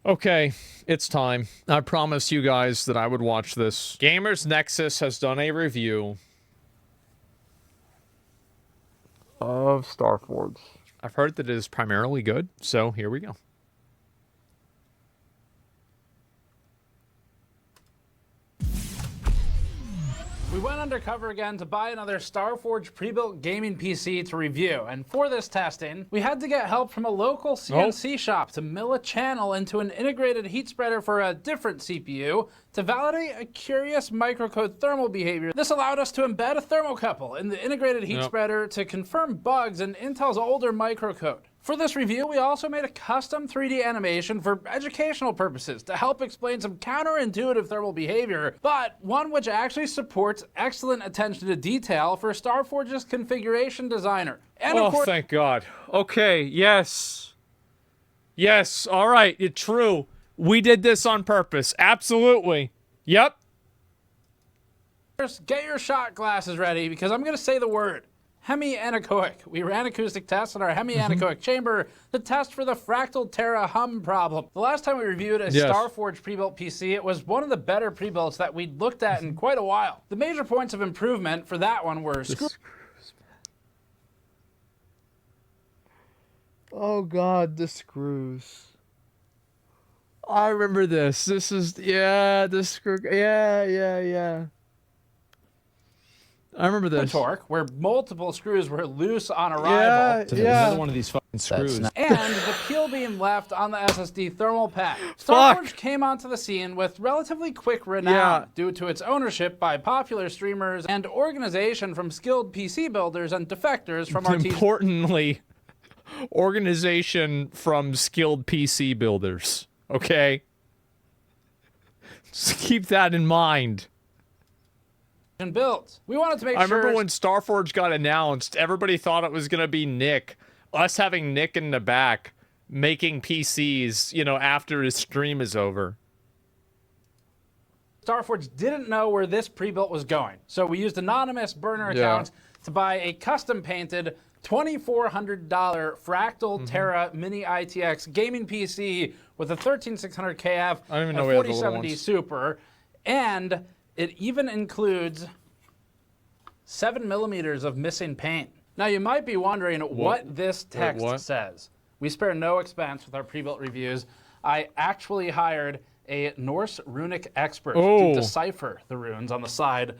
Okay, it's time. I promised you guys that I would watch this. Gamers Nexus has done a review of Starforge. I've heard that it is primarily good, so here we go. We went undercover again to buy another Starforge Pre-Built Gaming PC to review, and for this testing, we had to get help from a local CNC shop to mill a channel into an integrated heat spreader for a different CPU to validate a curious microcode thermal behavior. This allowed us to embed a thermocouple in the integrated heat spreader to confirm bugs in Intel's older microcode. For this review, we also made a custom 3D animation for educational purposes to help explain some counterintuitive thermal behavior, but one which actually supports excellent attention to detail for Starforge's configuration designer. And oh, thank God. Okay, yes. Yes, all right, it's true. We did this on purpose. Absolutely. Yep. First, get your shot glasses ready because I'm going to say the word. Hemi-anechoic. We ran acoustic tests in our hemi-anechoic chamber to test for the Fractal Terra hum problem. The last time we reviewed a Starforge pre-built PC, it was one of the better pre-builts that we'd looked at in quite a while. The major points of improvement for that one were oh God, the screws. I remember this. This is, yeah, the screw, yeah. I remember this. Torque, where multiple screws were loose on arrival. Another one of these fucking screws. And the peel beam left on the SSD thermal pad. Starforge came onto the scene with relatively quick renown due to its ownership by popular streamers and organization from skilled PC builders and defectors from our Importantly, organization from skilled PC builders. Okay? Just keep that in mind. And builds. We wanted to make sure. I remember when Starforge got announced, everybody thought it was going to be Nick. Us having Nick in the back making PCs, you know, after his stream is over. Starforge didn't know where this pre-built was going, so we used anonymous burner accounts to buy a custom-painted $2,400 Fractal Terra Mini ITX gaming PC with a 13600KF and 4070 Super, and it even includes 7mm of missing paint. Now you might be wondering what this text says. We spare no expense with our pre-built reviews. I actually hired a Norse runic expert to decipher the runes on the side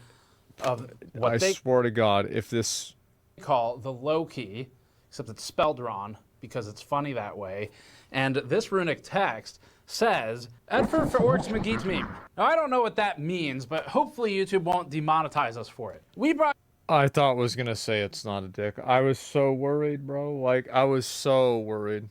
of what they swear to God, if this call the Lowkey, except it's spelled wrong because it's funny that way. And this runic text says, Edfer for Orcs Magit meme. Now, I don't know what that means, but hopefully YouTube won't demonetize us for it. We brought... I thought it was going to say it's not a dick. I was so worried, bro. Like, I was so worried.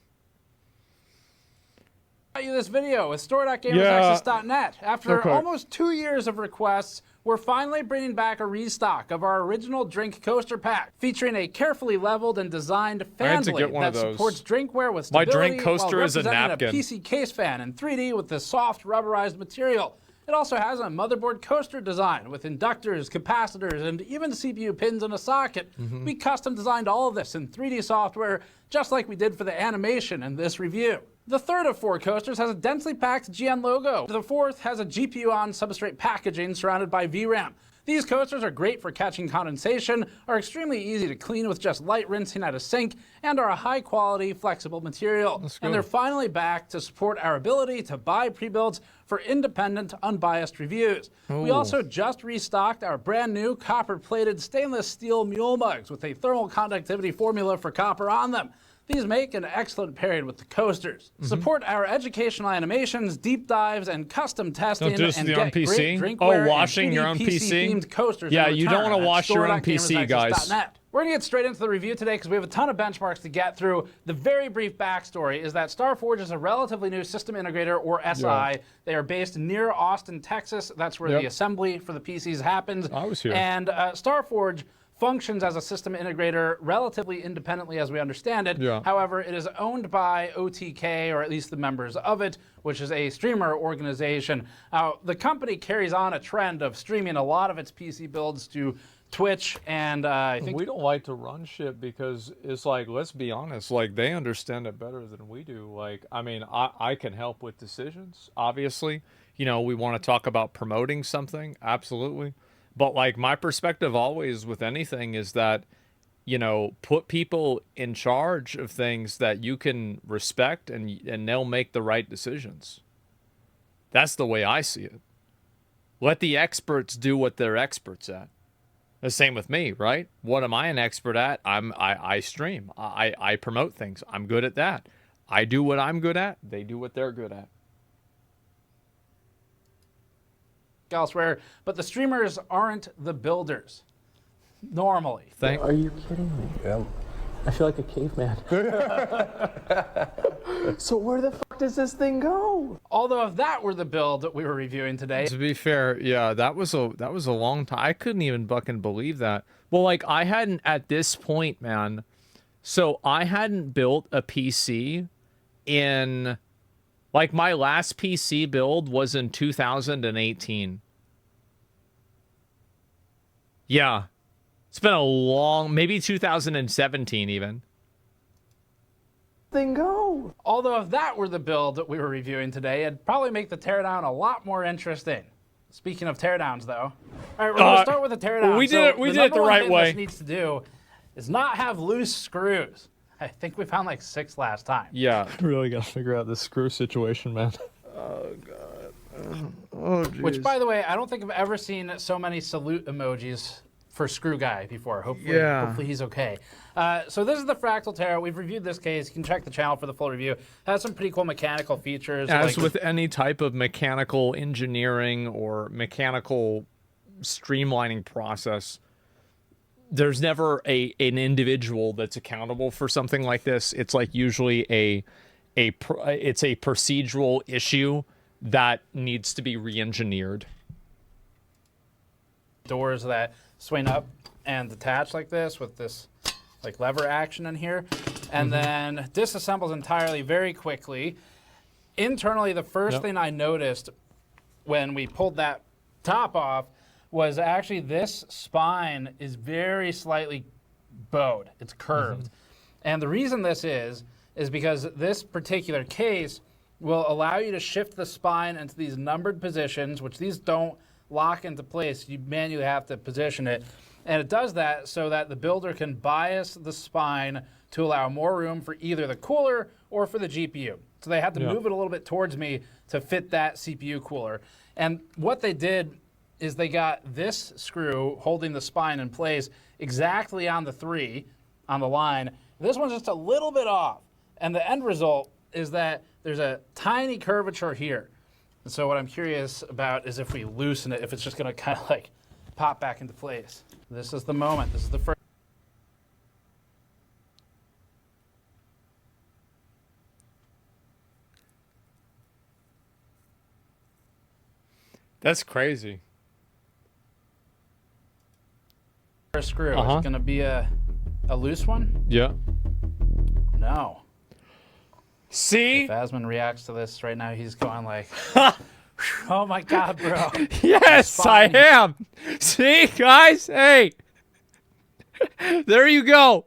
You this video with store.gamersnexus.net. After almost 2 years of requests, we're finally bringing back a restock of our original drink coaster pack, featuring a carefully leveled and designed fan blade that supports drinkware with stability. My drink coaster is a napkin. A PC case fan in 3D with this soft rubberized material. It also has a motherboard coaster design with inductors, capacitors, and even CPU pins in a socket. We custom designed all of this in 3D software, just like we did for the animation in this review. The third of 4 coasters has a densely packed GN logo. The fourth has a GPU-on substrate packaging surrounded by VRAM. These coasters are great for catching condensation, are extremely easy to clean with just light rinsing at a sink, and are a high-quality, flexible material. And they're finally back to support our ability to buy pre-builds for independent, unbiased reviews. We also just restocked our brand new copper-plated stainless steel mule mugs with a thermal conductivity formula for copper on them. These make an excellent pairing with the coasters. Support our educational animations, deep dives, and custom testing, and get great drinkware washing your own PC? Themed coasters. Yeah, you don't want to wash your own PC, guys. We're going to get straight into the review today because we have a ton of benchmarks to get through. The very brief backstory is that Starforge is a relatively new system integrator, or SI. They are based near Austin, Texas. That's where the assembly for the PCs happens. I was here. And Starforge functions as a system integrator relatively independently as we understand it. However, it is owned by OTK, or at least the members of it, which is a streamer organization. The company carries on a trend of streaming a lot of its PC builds to Twitch, and I think we don't like to run shit because it's like, let's be honest, like they understand it better than we do. Like, I mean, I can help with decisions, obviously. You know, we want to talk about promoting something, absolutely. But like my perspective always with anything is that, you know, put people in charge of things that you can respect and they'll make the right decisions. That's the way I see it. Let the experts do what they're experts at. The same with me, right? What am I an expert at? I stream. I promote things. I'm good at that. I do what I'm good at. They do what they're good at. elsewhere, but the streamers aren't the builders normally. Are you kidding me? Yeah. I feel like a caveman. So where the fuck does this thing go? Although if that were the build that we were reviewing today, To be fair, yeah, that was a long time. I couldn't even fucking believe that. Well, like I hadn't at this point, man. So I hadn't built a PC in, like, my last PC build was in 2018. Yeah. It's been a long, maybe 2017 even. Thing go. although if that were the build that we were reviewing today, it'd probably make the teardown a lot more interesting. Speaking of teardowns, though, all right, we're gonna start with the teardown. We did it the right way. This needs to do is not have loose screws. I think we found like 6 last time. Yeah. Really gotta figure out this screw situation, man. Oh, God. Oh, geez. Which, by the way, I don't think I've ever seen so many salute emojis for Screw Guy before. Hopefully he's okay. So this is the Fractal Terra. We've reviewed this case. You can check the channel for the full review. It has some pretty cool mechanical features. As with any type of mechanical engineering or mechanical streamlining process, there's never an individual that's accountable for something like this. It's like usually it's a procedural issue that needs to be re-engineered. doors that swing up and detach like this with this like lever action in here, and then disassembles entirely very quickly. Internally, the first thing I noticed when we pulled that top off was actually this spine is very slightly bowed. It's curved. And the reason this is because this particular case will allow you to shift the spine into these numbered positions, which these don't lock into place. You manually have to position it. And it does that so that the builder can bias the spine to allow more room for either the cooler or for the GPU. So they had to move it a little bit towards me to fit that CPU cooler. And what they did is they got this screw holding the spine in place exactly on the 3 on the line. This one's just a little bit off. And the end result is that there's a tiny curvature here. And so what I'm curious about is if we loosen it, if it's just going to kind of like pop back into place. This is the moment. This is the first. That's crazy. First screw. Is it going to be a loose one? Yeah. No. See? If Asmon reacts to this right now, he's going like, oh my God, bro. Yes, I am. See, guys? Hey. There you go.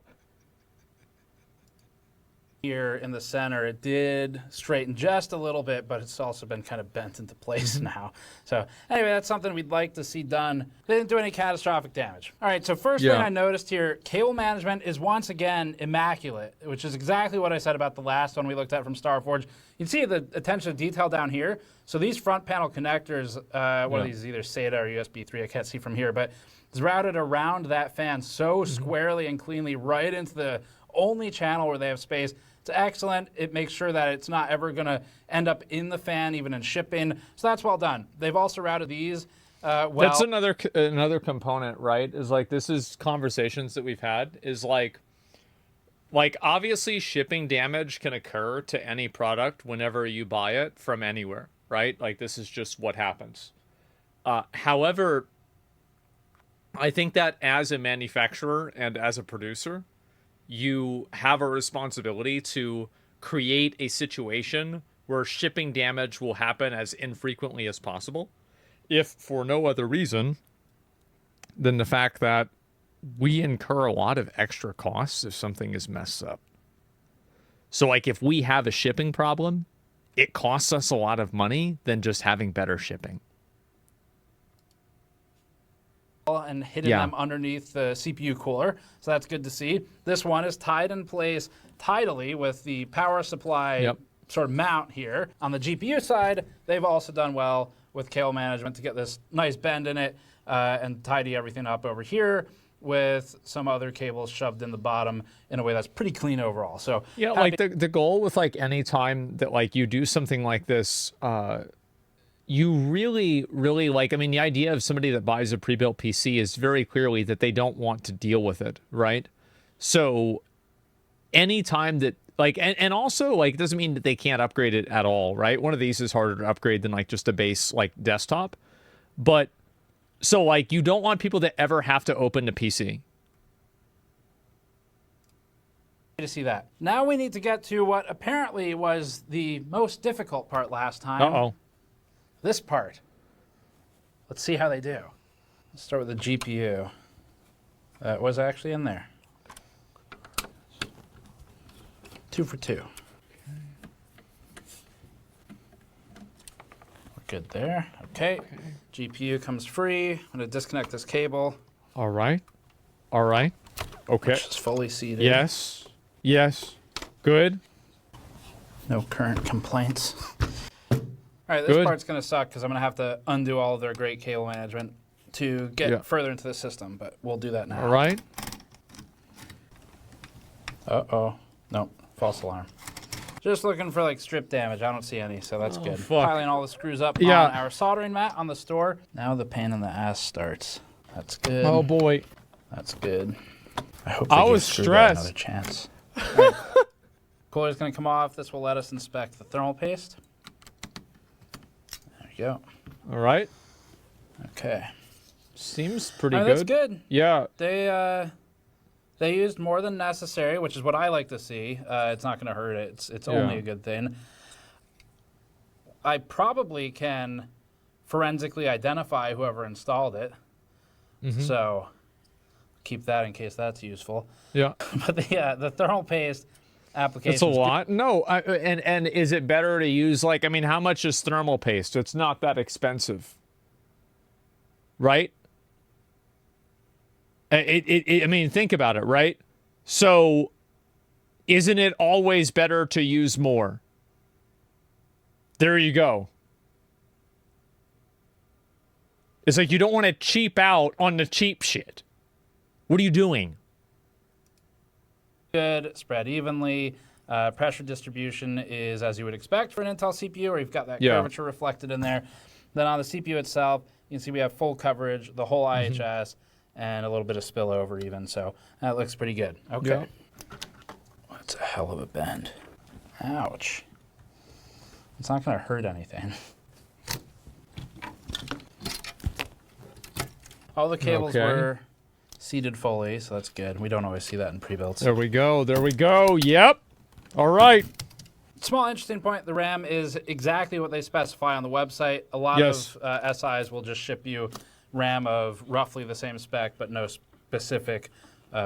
Here in the center, it did straighten just a little bit, but it's also been kind of bent into place now. So anyway, that's something we'd like to see done. They didn't do any catastrophic damage. All right, so first thing I noticed here, cable management is once again immaculate, which is exactly what I said about the last one we looked at from Starforge. You can see the attention to detail down here. So these front panel connectors, one of these is either SATA or USB 3, I can't see from here, but it's routed around that fan so squarely and cleanly right into the only channel where they have space. It's excellent. It makes sure that it's not ever going to end up in the fan, even in shipping. So that's well done. They've also routed these well. That's another component, right? Is like, this is conversations that we've had, is like obviously shipping damage can occur to any product whenever you buy it from anywhere, right? Like, this is just what happens. However, I think that as a manufacturer and as a producer, you have a responsibility to create a situation where shipping damage will happen as infrequently as possible, if for no other reason than the fact that we incur a lot of extra costs if something is messed up. So like if we have a shipping problem, it costs us a lot of money than just having better shipping. And hidden them underneath the CPU cooler, so that's good to see. This one is tied in place tidily with the power supply sort of mount here. On the GPU side, they've also done well with cable management to get this nice bend in it and tidy everything up over here with some other cables shoved in the bottom in a way that's pretty clean overall. So yeah, like the goal with like any time that like you do something like this, you really, really like, I mean, the idea of somebody that buys a pre-built PC is very clearly that they don't want to deal with it, right? So anytime that, like, and also, like, doesn't mean that they can't upgrade it at all, right? One of these is harder to upgrade than, like, just a base, like, desktop. But, so, like, you don't want people to ever have to open the PC. To see that. Now we need to get to what apparently was the most difficult part last time. Uh-oh. This part. Let's see how they do. Let's start with the GPU. That was actually in there. 2 for 2. We're good there. Okay. GPU comes free. I'm going to disconnect this cable. All right. All right. Okay. Which is fully seated. Yes. Yes. Good. No current complaints. All right, this part's going to suck because I'm going to have to undo all of their great cable management to get further into the system, but we'll do that now. All right. Uh-oh. Nope. False alarm. Just looking for, like, strip damage. I don't see any, so that's good. Fuck. Piling all the screws up on our soldering mat on the store. Now the pain in the ass starts. That's good. Oh, boy. That's good. I hope I was stressed. Another chance. Right. Cooler's going to come off. This will let us inspect the thermal paste. There you go. All right. Okay. Seems pretty good. That's good. Yeah. They used more than necessary, which is what I like to see. It's not going to hurt it. It's only a good thing. I probably can forensically identify whoever installed it. So keep that in case that's useful. Yeah. But the thermal paste application. It's a lot. No, and is it better to use, like, I mean, how much is thermal paste? It's not that expensive, right? I mean, think about it, right? So, isn't it always better to use more? There you go. It's like you don't want to cheap out on the cheap shit. What are you doing? Good, spread evenly. Pressure distribution is as you would expect for an Intel CPU, where you've got that curvature reflected in there. Then on the CPU itself, you can see we have full coverage, the whole IHS, and a little bit of spillover even. So that looks pretty good. Okay. That's a hell of a bend. Ouch. It's not going to hurt anything. All the cables were seated fully, so that's good. We don't always see that in pre-builts. There we go. There we go. Yep. All right. Small interesting point, the RAM is exactly what they specify on the website. A lot of SIs will just ship you RAM of roughly the same spec, but no specific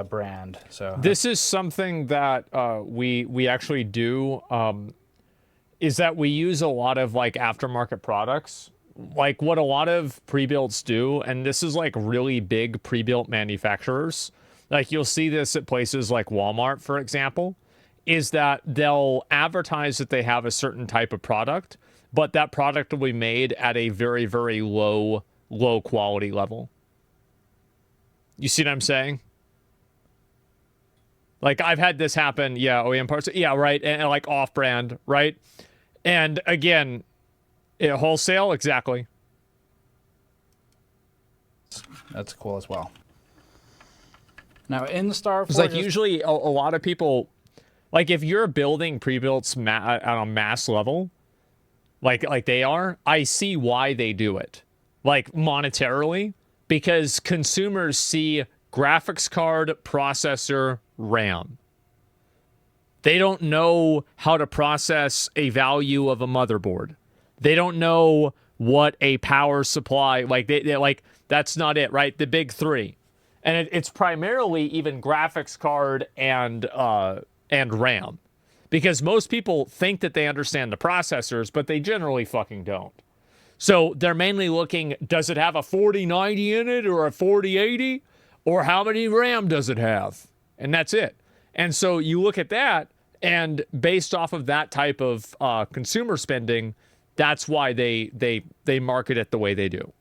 brand. So this is something that we actually do, is that we use a lot of, like, aftermarket products. Like, what a lot of pre-builts do, and this is, like, really big pre-built manufacturers. Like, you'll see this at places like Walmart, for example, is that they'll advertise that they have a certain type of product, but that product will be made at a very, very low quality level. You see what I'm saying? Like, I've had this happen, OEM parts, right, and like off-brand, right? And again, wholesale, exactly. That's cool as well. Now, in the Starforge... It's like usually a lot of people... Like, if you're building pre-builts on a mass level, like they are, I see why they do it. Like, monetarily, because consumers see graphics card, processor, RAM. They don't know how to process a value of a motherboard. They don't know what a power supply, like they like that's not it, right? The big three. And it's primarily even graphics card and RAM. Because most people think that they understand the processors, but they generally fucking don't. So they're mainly looking, does it have a 4090 in it or a 4080? Or how many RAM does it have? And that's it. And so you look at that, and based off of that type of consumer spending, that's why they market it the way they do.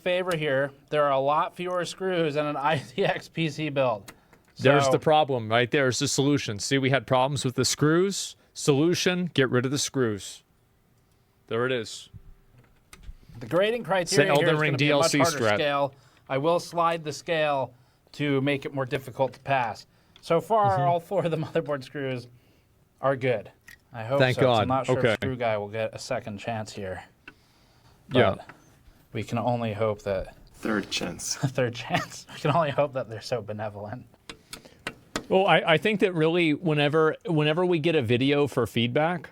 Favor here, there are a lot fewer screws in an ITX PC build. There's the problem, right? There's the solution. See, we had problems with the screws. Solution, get rid of the screws. There it is. The grading criteria here is going to be a much harder strat. scale. I will slide the scale to make it more difficult to pass. So far, all 4 of the motherboard screws are good. I hope Thank so. God. I'm not sure Okay. if Screw Guy will get a second chance here. But Yeah. we can only hope that... Third chance. Third chance. We can only hope that they're so benevolent. Well, I think that really whenever we get a video for feedback,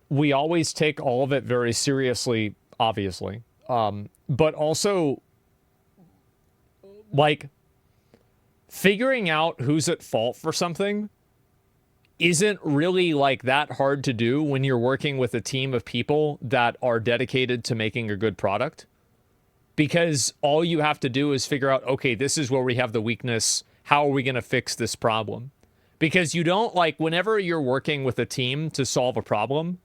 we always take all of it very seriously, obviously. But also, like, figuring out who's at fault for something isn't really like that hard to do when you're working with a team of people that are dedicated to making a good product. Because all you have to do is figure out, okay, this is where we have the weakness. How are we going to fix this problem? Because you don't, like, whenever you're working with a team to solve a problem,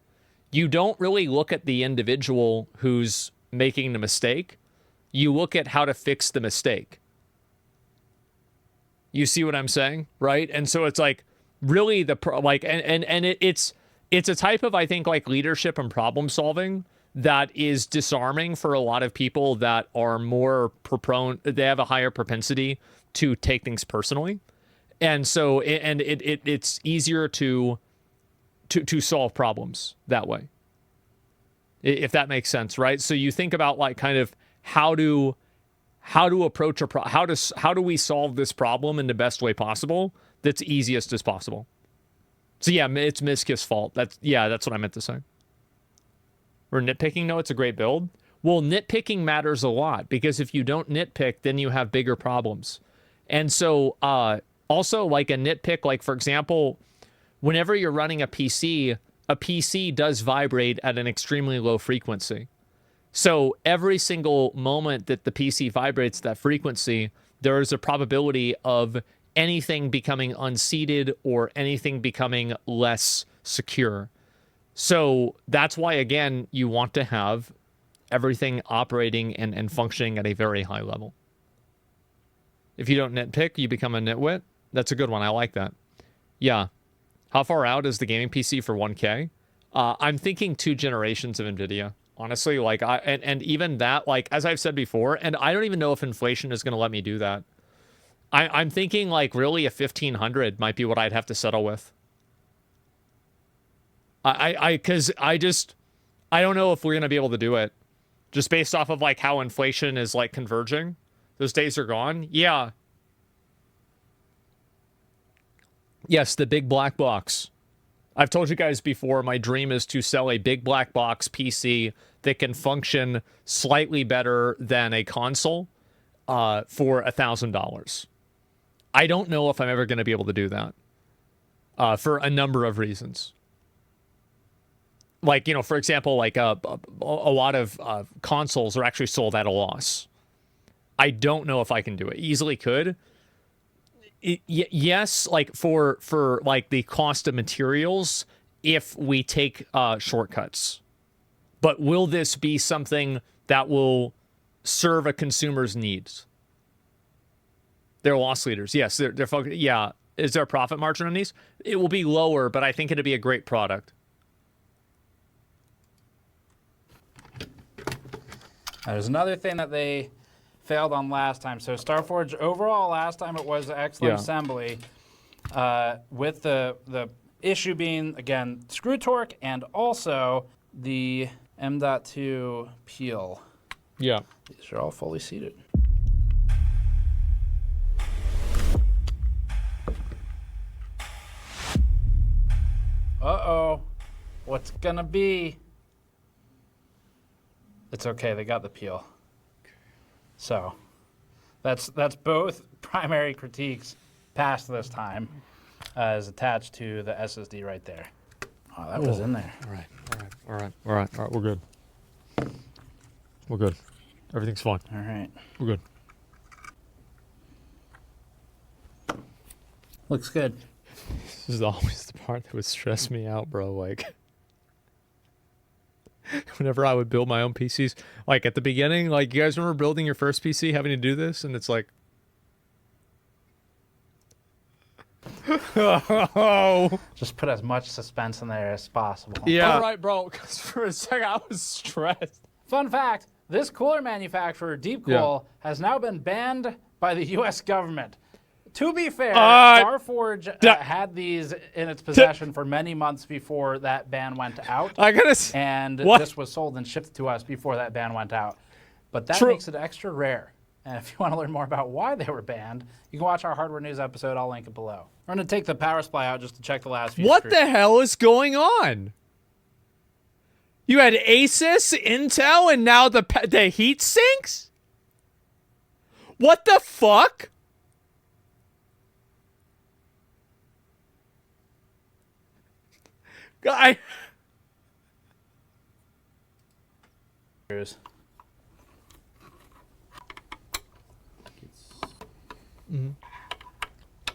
you don't really look at the individual who's making the mistake. You look at how to fix the mistake. You see what I'm saying, right? And so it's like really it's a type of, I think, like leadership and problem solving that is disarming for a lot of people that are more prone. They have a higher propensity to take things personally, and so it's easier to solve problems that way, if that makes sense, right? So you think about like kind of how to approach how do we solve this problem in the best way possible that's easiest as possible. So yeah, it's Miskiff's fault. That's what I meant to say. We're nitpicking. No, it's a great build. Well, nitpicking matters a lot because if you don't nitpick, then you have bigger problems. And so also like a nitpick, like for example, whenever you're running a PC does vibrate at an extremely low frequency. So every single moment that the PC vibrates that frequency, there is a probability of anything becoming unseated or anything becoming less secure. So that's why, again, you want to have everything operating and functioning at a very high level. If you don't nitpick, you become a nitwit. That's a good one. I like that. Yeah. How far out is the gaming PC for 1K? I'm thinking 2 generations of NVIDIA. Honestly, like and even that, like as I've said before, and I don't even know if inflation is going to let me do that. I'm thinking like really a 1500 might be what I'd have to settle with. Because I don't know if we're going to be able to do it. Just based off of like how inflation is like converging. Those days are gone. Yeah. Yes, the big black box. I've told you guys before, my dream is to sell a big black box PC that can function slightly better than a console for $1,000. I don't know if I'm ever going to be able to do that for a number of reasons. Like, you know, for example, like a lot of consoles are actually sold at a loss. I don't know if I can do it. Easily could. Yes, like for like the cost of materials, if we take shortcuts. But will this be something that will serve a consumer's needs? They're loss leaders. Yes, they're focused. Yeah. Is there a profit margin on these? It will be lower, but I think it'll be a great product. There's another thing that they failed on last time. So Starforge overall last time it was excellent assembly, with the issue being again screw torque and also the M.2 peel. Yeah. These are all fully seated. Uh-oh. What's gonna be? It's okay, they got the peel. So, that's both primary critiques passed this time, is attached to the SSD right there. Oh, that was in there. All right. We're good. We're good. Everything's fine. All right. We're good. Looks good. This is always the part that would stress me out, bro. Like, whenever I would build my own PCs, like at the beginning, like you guys remember building your first PC, having to do this, and it's like, oh, Just put as much suspense in there as possible. yeah. All right, bro. Because for a second I was stressed. Fun fact, this cooler manufacturer, Deepcool, has now been banned by the U.S. government. To be fair, Starforge had these in its possession for many months before that ban went out. I gotta say, and what? This was sold and shipped to us before that ban went out. But that True. makes it extra rare. And if you want to learn more about why they were banned, you can watch our hardware news episode. I'll link it below. We're going to take the power supply out just to check the last few What screws. the hell is going on? You had Asus, Intel, and now the heat sinks? What the fuck? I Screws.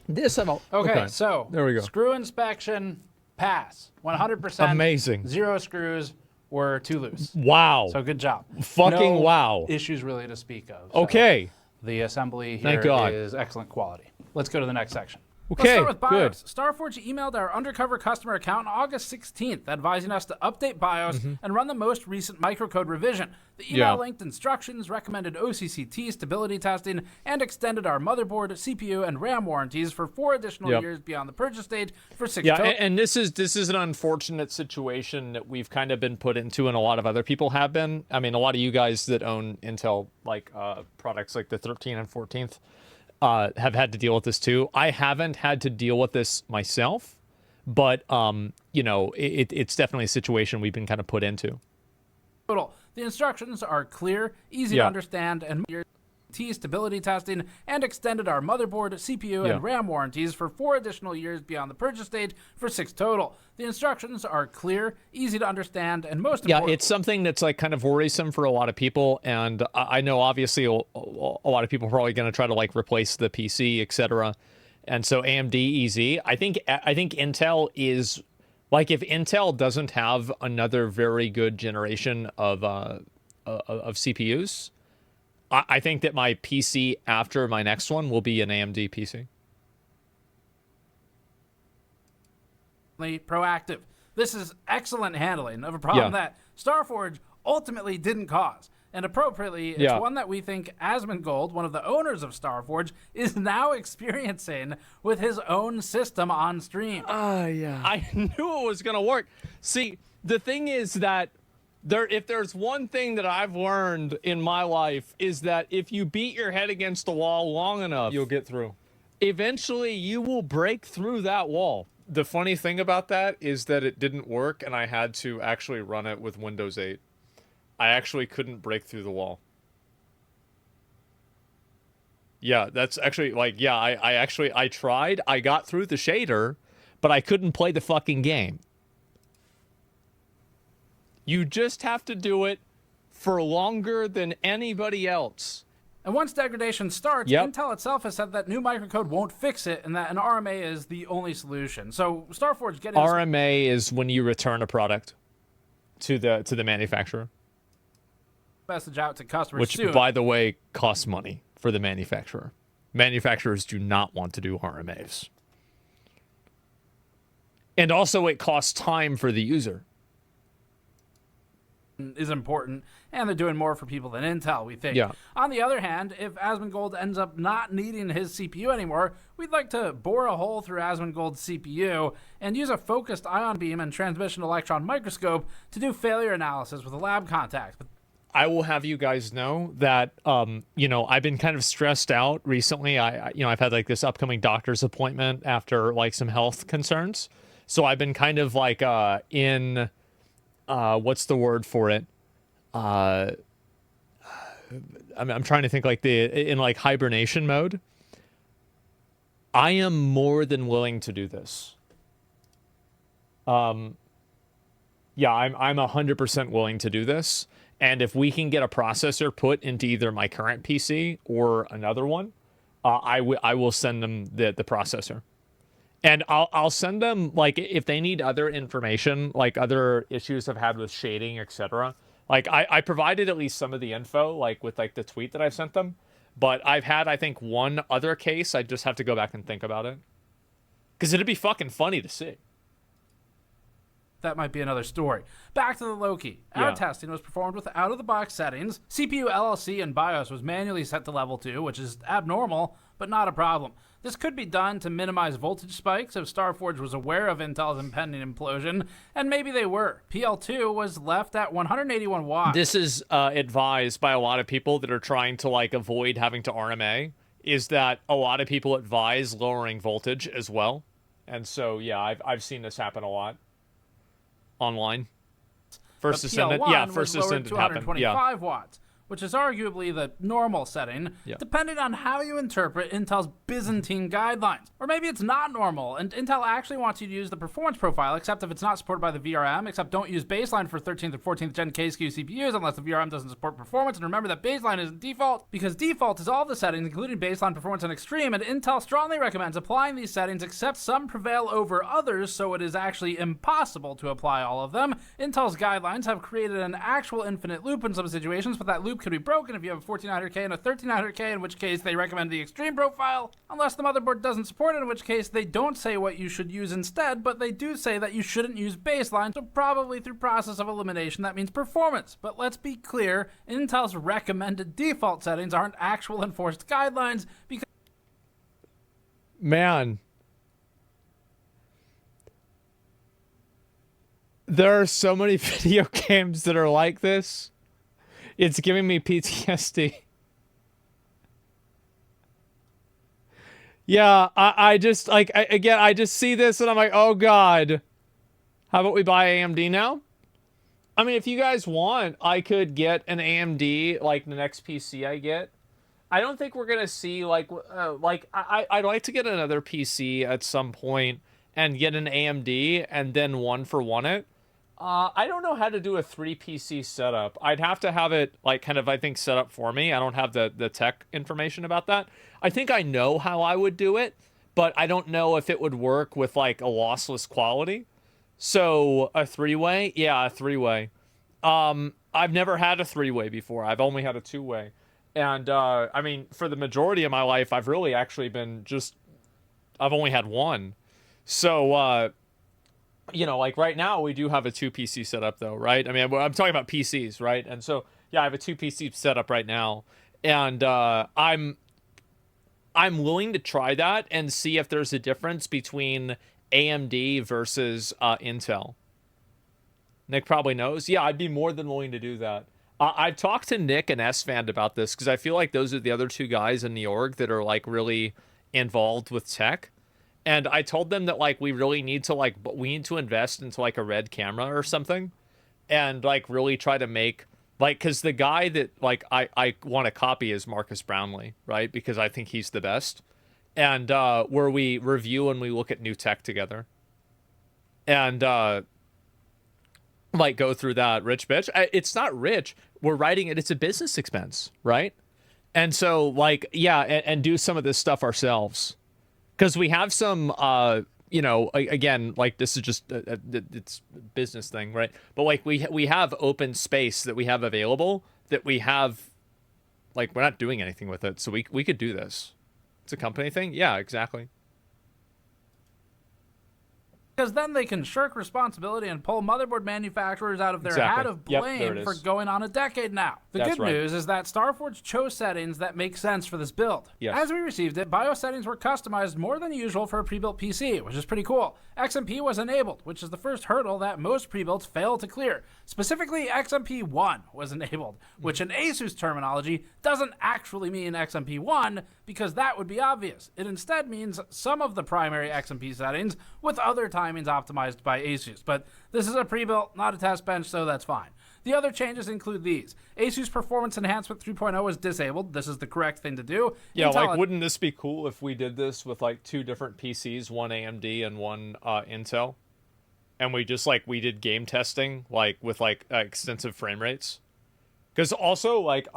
this I'm Okay, so there we go. Screw inspection, pass. 100%. Amazing. 0 screws were too loose. Wow. So good job. Fucking No wow. issues really to speak of. So Okay. the assembly Thank here God. is excellent quality. Let's go to the next section. Okay, Let's start with good. BIOS. Starforge emailed our undercover customer account on August 16th, advising us to update BIOS and run the most recent microcode revision. The email Yeah. linked instructions, recommended OCCT stability testing, and extended our motherboard, CPU, and RAM warranties for 4 additional Yep. years beyond the purchase date for 6 Yeah, total. and this is an unfortunate situation that we've kind of been put into, and a lot of other people have been. I mean, a lot of you guys that own Intel like products like the 13 and 14th have had to deal with this too. I haven't had to deal with this myself, but you know, it's definitely a situation we've been kind of put into. Total. The instructions are clear, easy to understand, and stability testing, and extended our motherboard, CPU, and RAM warranties for 4 additional years beyond the purchase date for 6 total. The instructions are clear, easy to understand, and most important. Yeah, it's something that's like kind of worrisome for a lot of people, and I know obviously a lot of people are probably going to try to like replace the PC, etc. And so AMD easy. I think Intel is like, if Intel doesn't have another very good generation of CPUs, I think that my PC after my next one will be an AMD PC. Proactive. This is excellent handling of a problem that Starforge ultimately didn't cause. And appropriately, it's one that we think Asmongold, one of the owners of Starforge, is now experiencing with his own system on stream. I knew it was going to work. See, the thing is that if there's one thing that I've learned in my life, is that if you beat your head against the wall long enough, you'll get through. Eventually, you will break through that wall. The funny thing about that is that it didn't work, and I had to actually run it with Windows 8. I actually couldn't break through the wall. Yeah, that's actually, like, yeah, I tried. I got through the shader, but I couldn't play the fucking game. You just have to do it for longer than anybody else. And once degradation starts, Intel itself has said that new microcode won't fix it and that an RMA is the only solution. So Starforge getting RMA is when you return a product to the manufacturer. Message out to customers Which, soon. by the way, costs money for the manufacturer. Manufacturers do not want to do RMAs. And also it costs time for the user. Is important, and they're doing more for people than Intel, we think. Yeah. On the other hand, if Asmongold ends up not needing his CPU anymore, we'd like to bore a hole through Asmongold's CPU and use a focused ion beam and transmission electron microscope to do failure analysis with a lab contact. I will have you guys know that, you know, I've been kind of stressed out recently. I've had like this upcoming doctor's appointment after like some health concerns. So I've been kind of like in what's the word for it? I'm trying to think like in like hibernation mode. I am more than willing to do this. Yeah, I'm 100% willing to do this. And if we can get a processor put into either my current PC or another one, I will send them the processor. And I'll send them, like, if they need other information, like other issues I've had with shading, etc. Like, I provided at least some of the info, like, with, like, the tweet that I sent them. But I've had, I think, one other case. I just have to go back and think about it. Because it'd be fucking funny to see. That might be another story. Back to the Lowkey. Our testing was performed with out-of-the-box settings. CPU, LLC, and BIOS was manually set to level 2, which is abnormal, but not a problem. This could be done to minimize voltage spikes if Starforge was aware of Intel's impending implosion, and maybe they were. PL2 was left at 181 watts. This is advised by a lot of people that are trying to, like, avoid having to RMA, is that a lot of people advise lowering voltage as well. And so, yeah, I've seen this happen a lot. Online. First Ascendant, yeah, first Ascendant happened. 225 watts, which is arguably the normal setting, depending on how you interpret Intel's Byzantine guidelines. Or maybe it's not normal, and Intel actually wants you to use the performance profile, except if it's not supported by the VRM, except don't use baseline for 13th and 14th gen K-SKU CPUs unless the VRM doesn't support performance, and remember that baseline isn't default, because default is all the settings, including baseline, performance, and extreme, and Intel strongly recommends applying these settings except some prevail over others, so it is actually impossible to apply all of them. Intel's guidelines have created an actual infinite loop in some situations, but that loop could be broken if you have a 1400K and a 1300K, in which case they recommend the extreme profile, unless the motherboard doesn't support it, in which case they don't say what you should use instead, but they do say that you shouldn't use baseline, so probably through process of elimination that means performance. But let's be clear, Intel's recommended default settings aren't actual enforced guidelines because... Man. There are so many video games that are like this. It's giving me PTSD. Yeah, I just, like, again, I just see this and I'm like, oh God. How about we buy AMD now? I mean, if you guys want, I could get an AMD, like, the next PC I get. I don't think we're going to see, like, I'd like to get another PC at some point and get an AMD and then one for one it. I don't know how to do a 3 PC setup. I'd have to have it, like, kind of, I think, set up for me. I don't have the tech information about that. I think I know how I would do it, but I don't know if it would work with, like, a lossless quality. So, a 3-way? Yeah, a 3-way. I've never had a 3-way before. I've only had a 2-way. And, I mean, for the majority of my life, I've really actually been I've only had one. So, you know, like right now we do have a 2 PC setup though, right? I mean, I'm talking about PCs, right? And so, yeah, I have a 2 PC setup right now. And I'm willing to try that and see if there's a difference between AMD versus Intel. Nick probably knows. Yeah, I'd be more than willing to do that. I've talked to Nick and SFan about this because I feel like those are the other two guys in the org that are, like, really involved with tech. And I told them that, like, we really need to, like, we need to invest into, like, a red camera or something. And, like, really try to make, like, because the guy that, like, I want to copy is Marcus Brownlee, right? Because I think he's the best. And where we review and we look at new tech together. And, like, go through that rich bitch. It's not rich. We're writing it. It's a business expense, right? And so, like, yeah, and do some of this stuff ourselves. Because we have some, you know, again, like, this is just, it's a business thing, right? But, like, we have open space that we have available that we have, like, we're not doing anything with it. So we could do this. It's a company thing? Yeah, exactly. Because then they can shirk responsibility and pull motherboard manufacturers out of their hat of blame for going on a decade now. The good news is that Starforge chose settings that make sense for this build. As we received it, BIOS settings were customized more than usual for a pre-built PC, which is pretty cool. XMP was enabled, which is the first hurdle that most pre-builts fail to clear. Specifically, XMP1 was enabled, which in ASUS terminology doesn't actually mean XMP1, because that would be obvious. It instead means some of the primary XMP settings with other time by any means optimized by Asus, but this is a pre-built, not a test bench, so that's fine. The other changes include these. Asus Performance Enhancement 3.0 is disabled. This is the correct thing to do. Yeah, like, wouldn't this be cool if we did this with, like, 2 different PCs, one AMD and one Intel? And we just, like, we did game testing, like, with, like, extensive frame rates? Because also, like,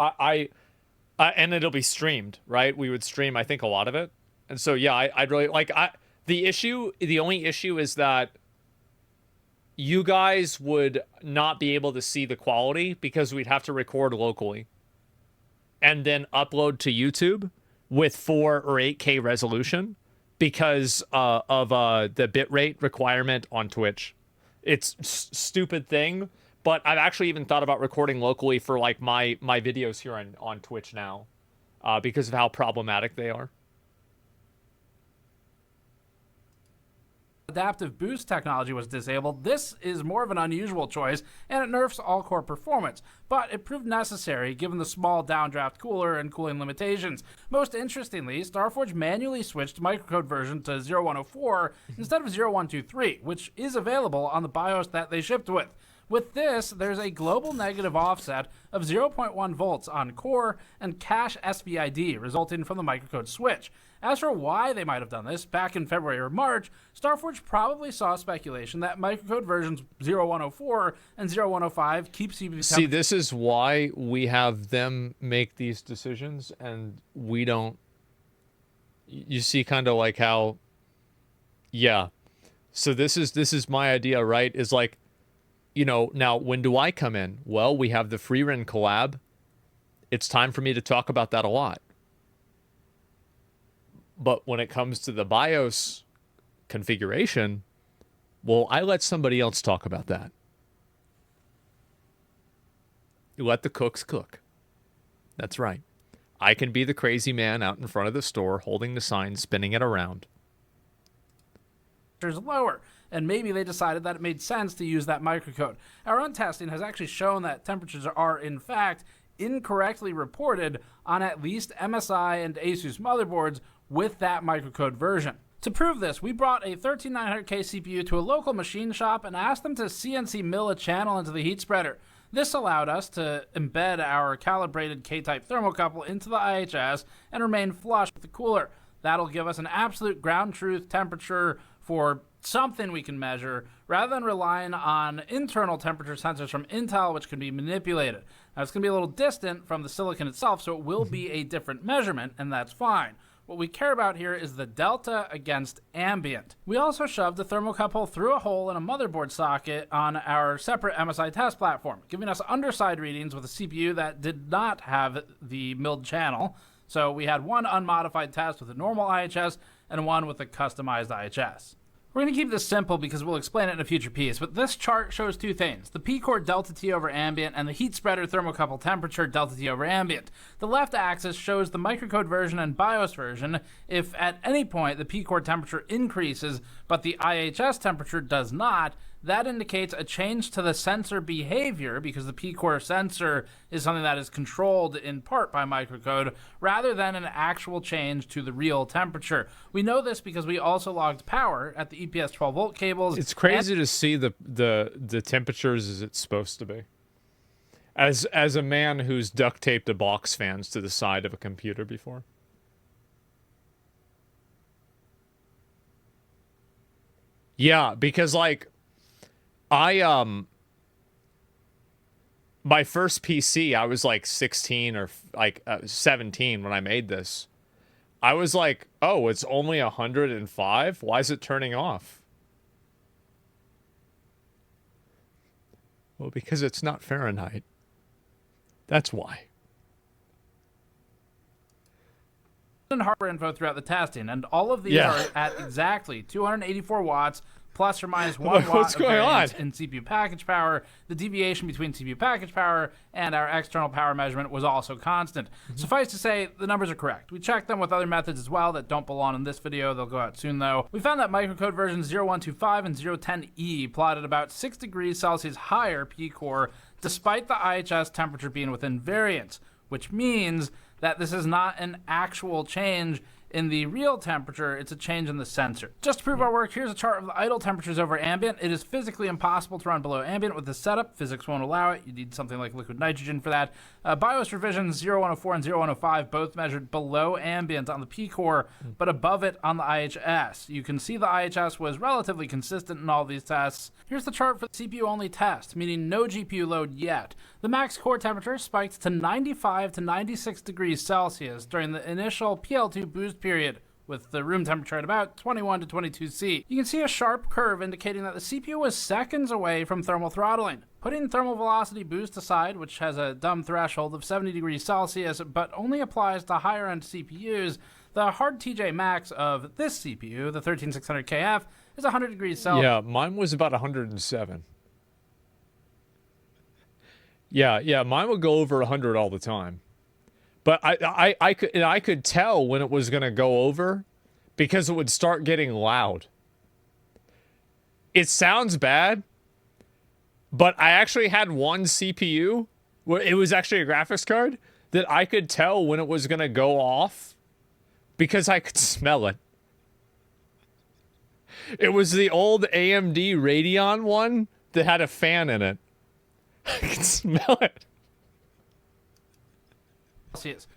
and it'll be streamed, right? We would stream, I think, a lot of it. And so, yeah, I'd really, like, the only issue is that you guys would not be able to see the quality because we'd have to record locally and then upload to YouTube with 4 or 8K resolution because of the bitrate requirement on Twitch. It's stupid thing, but I've actually even thought about recording locally for, like, my videos here on Twitch now because of how problematic they are. Adaptive boost technology was disabled. This is more of an unusual choice, and it nerfs all-core performance, but it proved necessary given the small downdraft cooler and cooling limitations. Most interestingly, Starforge manually switched microcode version to 0104 instead of 0123, which is available on the BIOS that they shipped with. With this, there's a global negative offset of 0.1 volts on core and cache SVID resulting from the microcode switch. As for why they might have done this, back in February or March, Starforge probably saw speculation that microcode versions 0104 and 0105 keep CPU. See, this is why we have them make these decisions and we don't. You see kind of like how, yeah. So this is my idea, right? Is like, you know, now when do I come in? Well, we have the FreeRen collab. It's time for me to talk about that a lot. But when it comes to the BIOS configuration, well, I let somebody else talk about that. You let the cooks cook. That's right. I can be the crazy man out in front of the store holding the sign, spinning it around. Lower, and maybe they decided that it made sense to use that microcode. Our own testing has actually shown that temperatures are, in fact, incorrectly reported on at least MSI and Asus motherboards with that microcode version. To prove this, we brought a 13900K CPU to a local machine shop and asked them to CNC mill a channel into the heat spreader. This allowed us to embed our calibrated K-type thermocouple into the IHS and remain flush with the cooler. That'll give us an absolute ground truth temperature for something we can measure, rather than relying on internal temperature sensors from Intel, which can be manipulated. Now, it's going to be a little distant from the silicon itself, so it will be a different measurement, and that's fine. What we care about here is the delta against ambient. We also shoved the thermocouple through a hole in a motherboard socket on our separate MSI test platform, giving us underside readings with a CPU that did not have the milled channel. So we had one unmodified test with a normal IHS and one with a customized IHS. We're going to keep this simple because we'll explain it in a future piece, but this chart shows 2 things: the P-core delta T over ambient and the heat spreader thermocouple temperature delta T over ambient. The left axis shows the microcode version and BIOS version. If at any point the P-core temperature increases but the IHS temperature does not, that indicates a change to the sensor behavior because the P-core sensor is something that is controlled in part by microcode rather than an actual change to the real temperature. We know this because we also logged power at the EPS 12 volt cables. It's crazy to see the temperatures as it's supposed to be. As a man who's duct taped a box fans to the side of a computer before. Yeah, because like my first PC, I was like 16 or like 17 when I made this. I was like, oh, it's only 105? Why is it turning off? Well, because it's not Fahrenheit. That's why. And hardware info throughout the testing, and all of these are at exactly 284 watts, plus or minus 1 watt What's of going variance on? in CPU package power. The deviation between CPU package power and our external power measurement was also constant. Suffice to say, the numbers are correct. We checked them with other methods as well that don't belong in this video. They'll go out soon, though. We found that microcode versions 0125 and 010E plotted about 6 degrees Celsius higher P-core, despite the IHS temperature being within variance, which means that this is not an actual change In the real temperature, it's a change in the sensor. Just to prove our work, here's a chart of the idle temperatures over ambient. It is physically impossible to run below ambient with this setup. Physics won't allow it. You need something like liquid nitrogen for that. BIOS revisions 0104 and 0105 both measured below ambient on the P-core, but above it on the IHS. You can see the IHS was relatively consistent in all these tests. Here's the chart for the CPU-only test, meaning no GPU load yet. The max core temperature spiked to 95 to 96 degrees Celsius during the initial PL2 boost period, with the room temperature at about 21 to 22 C. You can see a sharp curve indicating that the CPU was seconds away from thermal throttling. Putting thermal velocity boost aside, which has a dumb threshold of 70 degrees Celsius but only applies to higher end CPUs, the hard TJ max of this CPU, the 13600KF, is 100 degrees Celsius. Yeah, mine was about 107. Yeah, mine would go over 100 all the time. But I could tell when it was going to go over because it would start getting loud. It sounds bad, but I actually had one CPU, where it was actually a graphics card, that I could tell when it was going to go off because I could smell it. It was the old AMD Radeon one that had a fan in it. I could smell it.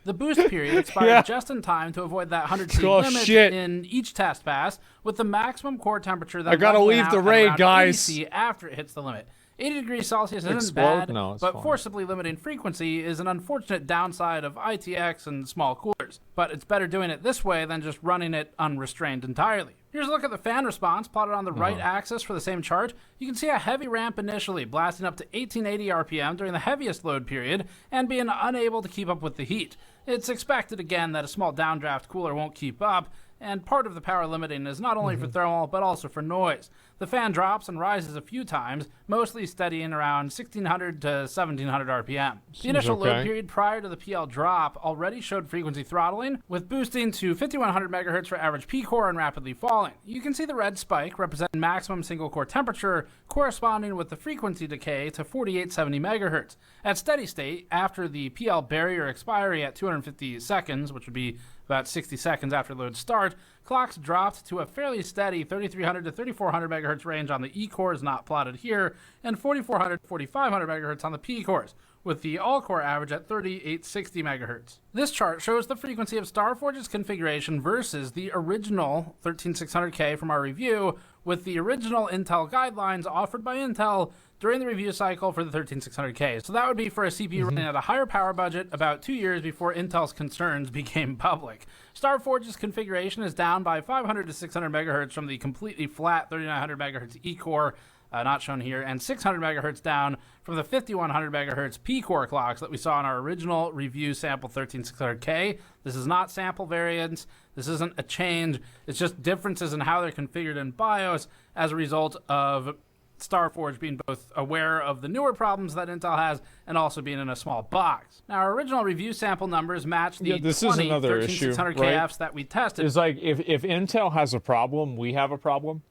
The boost period expired just in time to avoid that 100 C limit in each test pass, with the maximum core temperature that I gotta leave the raid, guys. 80 C after it hits the limit. 80 degrees Celsius isn't bad, No, but fine. Forcibly limiting frequency is an unfortunate downside of ITX and small coolers. But it's better doing it this way than just running it unrestrained entirely. Here's a look at the fan response plotted on the right axis for the same chart. You can see a heavy ramp initially, blasting up to 1880 RPM during the heaviest load period and being unable to keep up with the heat. It's expected again that a small downdraft cooler won't keep up, and part of the power limiting is not only for thermal but also for noise. The fan drops and rises a few times, mostly steadying around 1600 to 1700 RPM. The initial load period prior to the PL drop already showed frequency throttling, with boosting to 5100 MHz for average P-core and rapidly falling. You can see the red spike representing maximum single core temperature corresponding with the frequency decay to 4870 MHz. At steady state, after the PL barrier expiry at 250 seconds, which would be about 60 seconds after load start, clocks dropped to a fairly steady 3300 to 3400 MHz range on the E cores not plotted here, and 4400 to 4500 MHz on the P cores, with the all-core average at 3860 MHz. This chart shows the frequency of Starforge's configuration versus the original 13600K from our review, with the original Intel guidelines offered by Intel during the review cycle for the 13600K. So that would be for a CPU running at a higher power budget about 2 years before Intel's concerns became public. Starforge's configuration is down by 500 to 600 MHz from the completely flat 3900 MHz E-core, not shown here, and 600 MHz down from the 5100 MHz P-core clocks that we saw in our original review sample 13600K. This is not sample variance. This isn't a change. It's just differences in how they're configured in BIOS as a result of Starforge being both aware of the newer problems that Intel has and also being in a small box. Now, our original review sample numbers match the 20 13600KFs that we tested. It's like if Intel has a problem, we have a problem.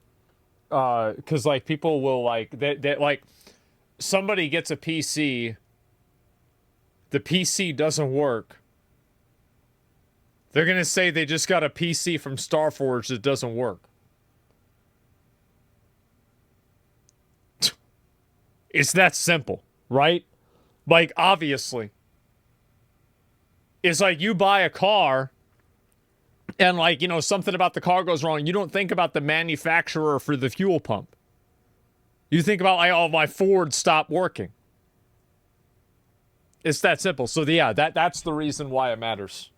Because like people will like like somebody gets a PC, the PC doesn't work. They're gonna say they just got a PC from Starforge that doesn't work. It's that simple, right? Like, obviously. It's like you buy a car and, like, you know, something about the car goes wrong. You don't think about the manufacturer for the fuel pump. You think about, like, oh, my Ford stopped working. It's that simple. So, yeah, that's the reason why it matters.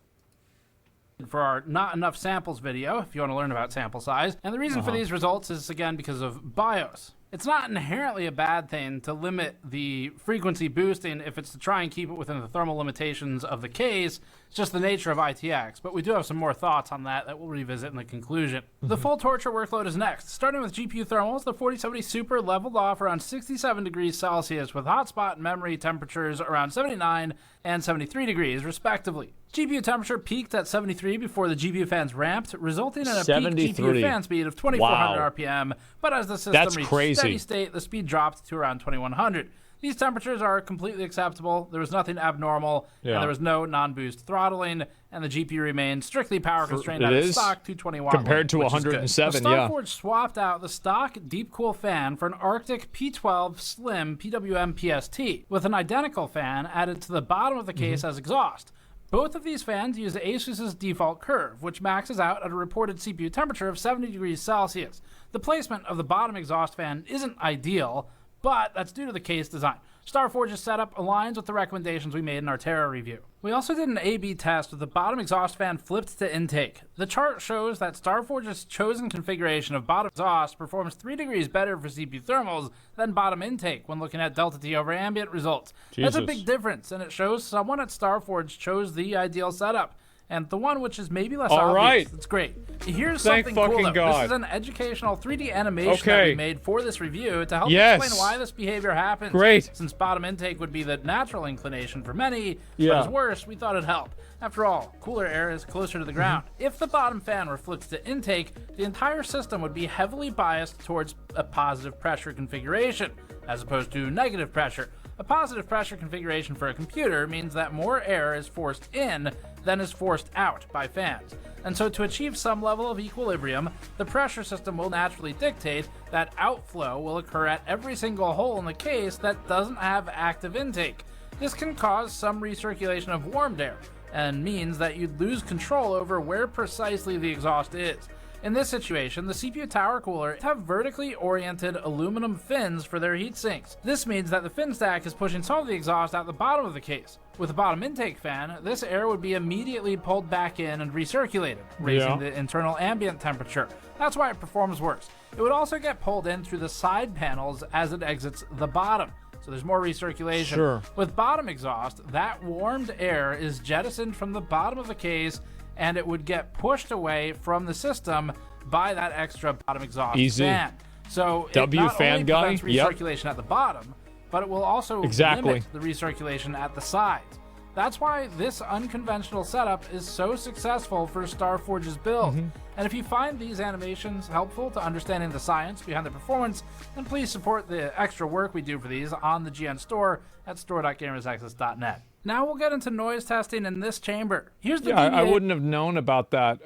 For our not enough samples video, if you want to learn about sample size. And the reason for these results is, again, because of BIOS. It's not inherently a bad thing to limit the frequency boosting if it's to try and keep it within the thermal limitations of the case. It's just the nature of ITX, but we do have some more thoughts on that we'll revisit in the conclusion. The full torture workload is next. Starting with GPU thermals, the 4070 Super leveled off around 67 degrees Celsius with hotspot and memory temperatures around 79 and 73 degrees, respectively. GPU temperature peaked at 73 before the GPU fans ramped, resulting in a peak 73. GPU fan speed of 2400 Wow. RPM, but as the system That's reached crazy. steady state, the speed dropped to around 2100. These temperatures are completely acceptable. There was nothing abnormal, and there was no non-boost throttling, and the GPU remained strictly power constrained at its stock 220 watt compared to which is good. 107. Now, Starforge swapped out the stock deep cool fan for an Arctic P12 Slim PWM PST with an identical fan added to the bottom of the case as exhaust. Both of these fans use Asus's default curve, which maxes out at a reported CPU temperature of 70 degrees Celsius. The placement of the bottom exhaust fan isn't ideal, but that's due to the case design. Starforge's setup aligns with the recommendations we made in our Terra review. We also did an A/B test with the bottom exhaust fan flipped to intake. The chart shows that Starforge's chosen configuration of bottom exhaust performs 3 degrees better for CPU thermals than bottom intake when looking at delta T over ambient results. That's a big difference, and it shows someone at Starforge chose the ideal setup. And the one which is maybe less obvious. It's great. Here's something cool, though. God. This is an educational 3D animation that we made for this review to help explain why this behavior happens. Since bottom intake would be the natural inclination for many, but as worse, we thought it'd help. After all, cooler air is closer to the ground. If the bottom fan were flipped to intake, the entire system would be heavily biased towards a positive pressure configuration, as opposed to negative pressure. A positive pressure configuration for a computer means that more air is forced in than is forced out by fans. And so to achieve some level of equilibrium, the pressure system will naturally dictate that outflow will occur at every single hole in the case that doesn't have active intake. This can cause some recirculation of warmed air, and means that you'd lose control over where precisely the exhaust is. In this situation, the CPU tower cooler have vertically oriented aluminum fins for their heat sinks. This means that the fin stack is pushing some of the exhaust out the bottom of the case. With the bottom intake fan, this air would be immediately pulled back in and recirculated, raising the internal ambient temperature. That's why it performs worse. It would also get pulled in through the side panels as it exits the bottom. So there's more recirculation. With bottom exhaust, that warmed air is jettisoned from the bottom of the case, and it would get pushed away from the system by that extra bottom exhaust fan. So it not only prevents recirculation at the bottom, but it will also limit the recirculation at the sides. That's why this unconventional setup is so successful for Starforge's build. And if you find these animations helpful to understanding the science behind the performance, then please support the extra work we do for these on the GN store at store.gamersnexus.net. Now we'll get into noise testing in this chamber. Here's the I wouldn't have known about that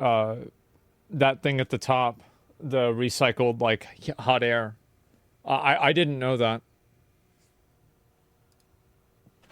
that thing at the top, the recycled like hot air. I didn't know that.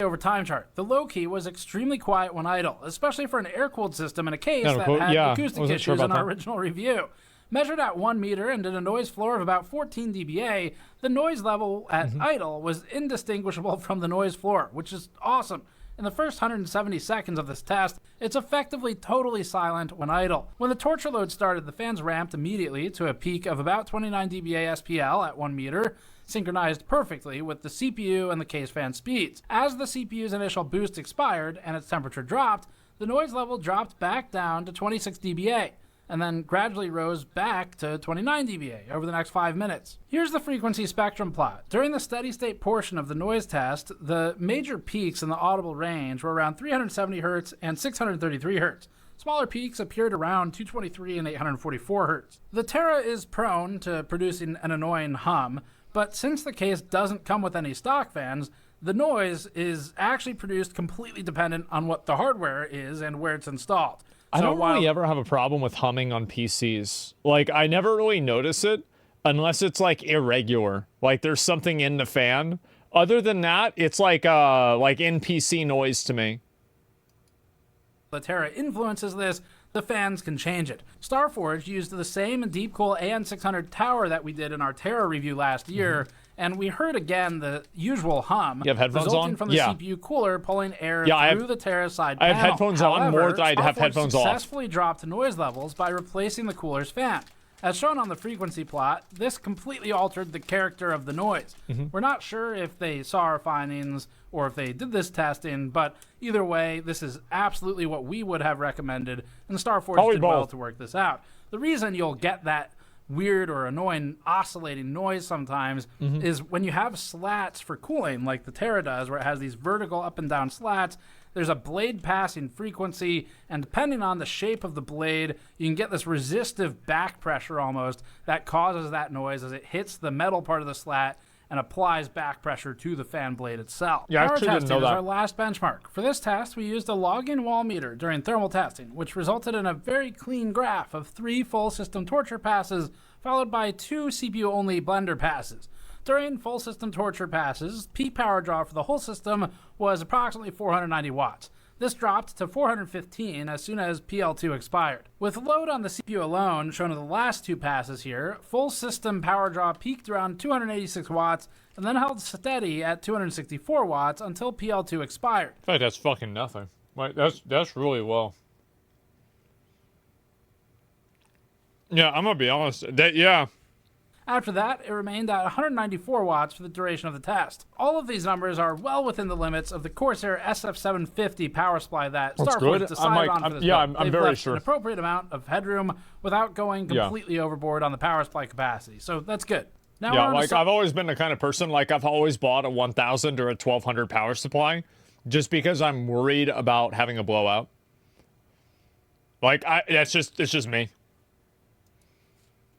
Over time chart. The Lowkey was extremely quiet when idle, especially for an air-cooled system in a case that had acoustic issues in our original review. Measured at 1 meter and at a noise floor of about 14 dBA, the noise level at idle was indistinguishable from the noise floor, which is awesome. In the first 170 seconds of this test, it's effectively totally silent when idle. When the torture load started, the fans ramped immediately to a peak of about 29 dBA SPL at 1 meter, synchronized perfectly with the CPU and the case fan speeds. As the CPU's initial boost expired and its temperature dropped, the noise level dropped back down to 26 dBA, and then gradually rose back to 29 dBA over the next 5 minutes. Here's the frequency spectrum plot. During the steady state portion of the noise test, the major peaks in the audible range were around 370 Hz and 633 Hz. Smaller peaks appeared around 223 and 844 Hz. The Terra is prone to producing an annoying hum, but since the case doesn't come with any stock fans, the noise is actually produced completely dependent on what the hardware is and where it's installed. I don't really ever have a problem with humming on PCs. Like, I never really notice it unless it's, like, irregular. Like, there's something in the fan. Other than that, it's like in-PC noise to me. The Terra influences this, the fans can change it. Starforge used the same Deepcool AN600 tower that we did in our Terra review last year, and we heard again the usual hum resulting from the CPU cooler pulling air through the Terra side panel. I have headphones on more than I'd have headphones off. Successfully dropped noise levels by replacing the cooler's fan. As shown on the frequency plot, this completely altered the character of the noise. We're not sure if they saw our findings or if they did this testing, but either way, this is absolutely what we would have recommended, and Starforge did well to work this out. The reason you'll get that weird or annoying oscillating noise sometimes is when you have slats for cooling, like the Terra does, where it has these vertical up and down slats. There's a blade passing frequency, and depending on the shape of the blade, you can get this resistive back pressure almost that causes that noise as it hits the metal part of the slat and applies back pressure to the fan blade itself. Yeah, I Power actually didn't testing know is that. our last benchmark. For this test, we used a logging wall meter during thermal testing, which resulted in a very clean graph of 3 full system torture passes, followed by 2 CPU-only blender passes. During full system torture passes, peak power draw for the whole system was approximately 490 watts. This dropped to 415 as soon as PL2 expired. With load on the CPU alone, shown in the last 2 passes here, full system power draw peaked around 286 watts and then held steady at 264 watts until PL2 expired. I feel like that's fucking nothing. Like, that's really low. Yeah, I'm gonna be honest. Yeah. After that, it remained at 194 watts for the duration of the test. All of these numbers are well within the limits of the Corsair SF750 power supply that Starforge decided on for this build. I'm They've very left sure. an appropriate amount of headroom without going completely overboard on the power supply capacity, so that's good. Now Yeah, like I've always been the kind of person, like I've always bought a 1000 or a 1200 power supply just because I'm worried about having a blowout. Like it's just me.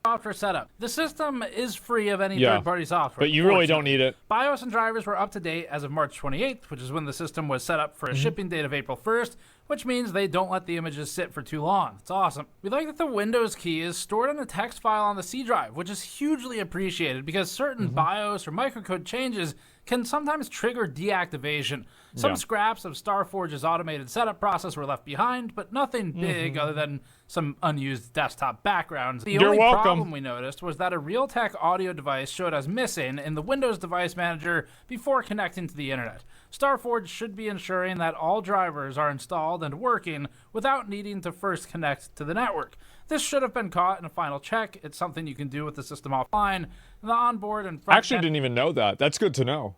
software setup. The system is free of any third-party software. But you really don't need it. BIOS and drivers were up to date as of March 28th, which is when the system was set up for a shipping date of April 1st, which means they don't let the images sit for too long. It's awesome. We like that the Windows key is stored in a text file on the C drive, which is hugely appreciated because certain BIOS or microcode changes can sometimes trigger deactivation. Some scraps of Starforge's automated setup process were left behind, but nothing big other than some unused desktop backgrounds. The only problem we noticed was that a Realtek audio device showed as missing in the Windows Device Manager before connecting to the internet. Starforge should be ensuring that all drivers are installed and working without needing to first connect to the network. This should have been caught in a final check. It's something you can do with the system offline. The onboard and front I actually didn't even know that. That's good to know.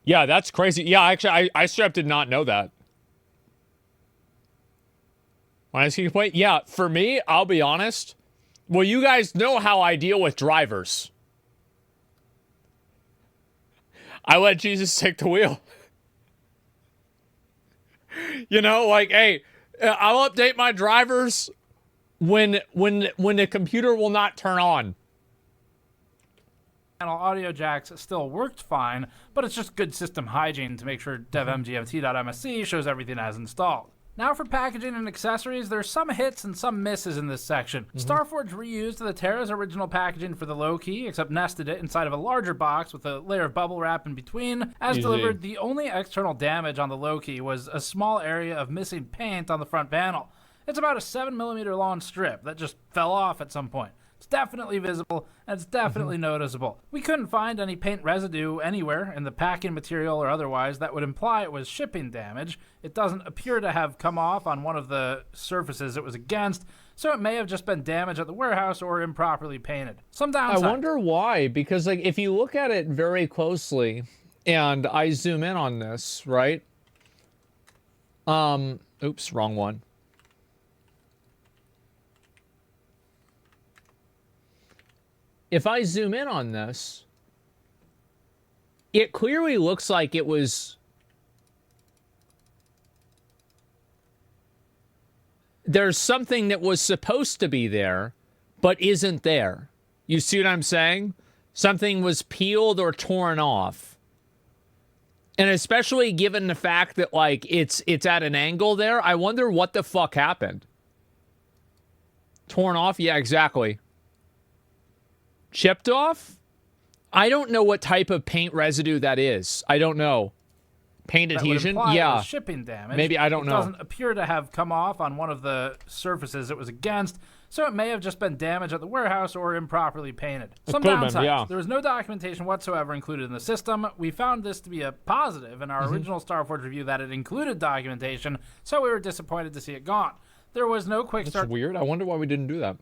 Yeah, that's crazy. Yeah, actually, I straight up did not know that. Wait, yeah, for me, I'll be honest. Well, you guys know how I deal with drivers. I let Jesus take the wheel. You know, like, hey, I'll update my drivers when the computer will not turn on. Audio jacks still worked fine, but it's just good system hygiene to make sure devmgmt.msc shows everything as installed. Now for packaging and accessories, there's some hits and some misses in this section. Starforge reused the Terra's original packaging for the Lowkey, except nested it inside of a larger box with a layer of bubble wrap in between. As delivered, the only external damage on the Lowkey was a small area of missing paint on the front panel. It's about a 7mm long strip that just fell off at some point. It's definitely visible, and it's definitely noticeable. We couldn't find any paint residue anywhere in the packing material or otherwise that would imply it was shipping damage. It doesn't appear to have come off on one of the surfaces it was against, so it may have just been damage at the warehouse or improperly painted. Some downside. I wonder why, because like if you look at it very closely, and I zoom in on this, right? Oops, wrong one. If I zoom in on this, it clearly looks like it was... There's something that was supposed to be there, but isn't there. You see what I'm saying? Something was peeled or torn off. And especially given the fact that, like, it's at an angle there, I wonder what the fuck happened. Torn off? Yeah, exactly. Chipped off? I don't know what type of paint residue that is. I don't know. Paint adhesion? Yeah. Shipping damage. Maybe, I don't know. It doesn't appear to have come off on one of the surfaces it was against, so it may have just been damage at the warehouse or improperly painted. Some downsides. There was no documentation whatsoever included in the system. We found this to be a positive in our original Starforge review that it included documentation, so we were disappointed to see it gone. There was no quick start. That's weird. I wonder why we didn't do that.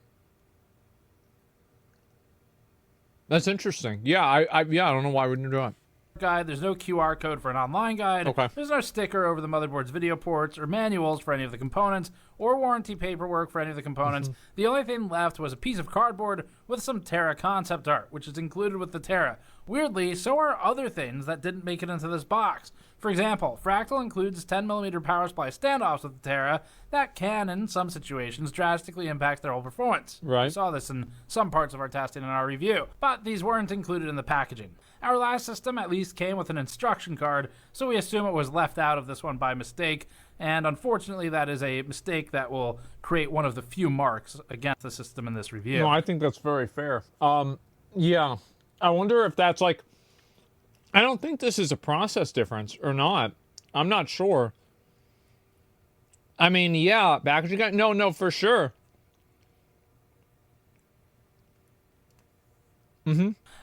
That's interesting. Yeah, I don't know why we didn't do it. guide. There's no QR code for an online guide. Okay. There's no sticker over the motherboard's video ports or manuals for any of the components or warranty paperwork for any of the components. The only thing left was a piece of cardboard with some Terra concept art, which is included with the Terra. Weirdly, so are other things that didn't make it into this box. For example, Fractal includes 10mm power supply standoffs with the Terra that can, in some situations, drastically impact their whole performance. Right. We saw this in some parts of our testing and our review, but these weren't included in the packaging. Our last system at least came with an instruction card, so we assume it was left out of this one by mistake, and unfortunately that is a mistake that will create one of the few marks against the system in this review. No, I think that's very fair. Yeah. I wonder if that's like, I don't think this is a process difference or not. I'm not sure. I mean, yeah, packaging guy. No, for sure.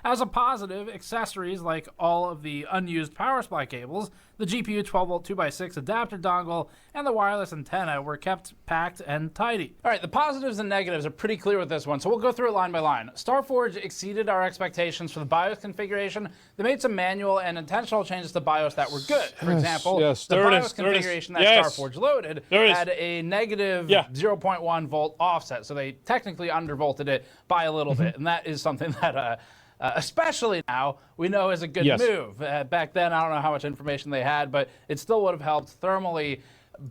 As a positive, accessories like all of the unused power supply cables, the GPU 12-volt 2x6 adapter dongle, and the wireless antenna were kept packed and tidy. All right, the positives and negatives are pretty clear with this one, so we'll go through it line by line. Starforge exceeded our expectations for the BIOS configuration. They made some manual and intentional changes to BIOS that were good. For example, the BIOS configuration that Starforge loaded had a negative 0.1 volt offset, so they technically undervolted it by a little bit, and that is something that especially now, we know is a good move. Back then, I don't know how much information they had, but it still would have helped thermally.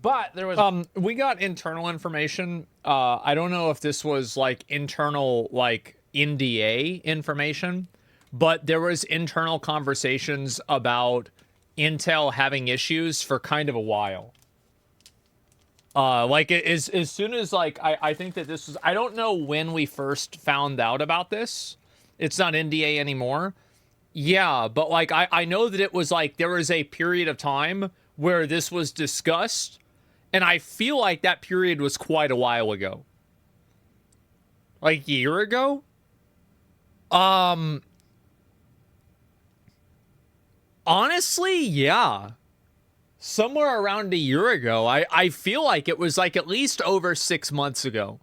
But there was... we got internal information. I don't know if this was like internal, like NDA information, but there was internal conversations about Intel having issues for kind of a while. Like as soon as like, I think that this was, I don't know when we first found out about this. It's not NDA anymore. Yeah, but like I know that it was like there was a period of time where this was discussed, and I feel like that period was quite a while ago. Like a year ago? Honestly, yeah. Somewhere around a year ago. I feel like it was like at least over 6 months ago.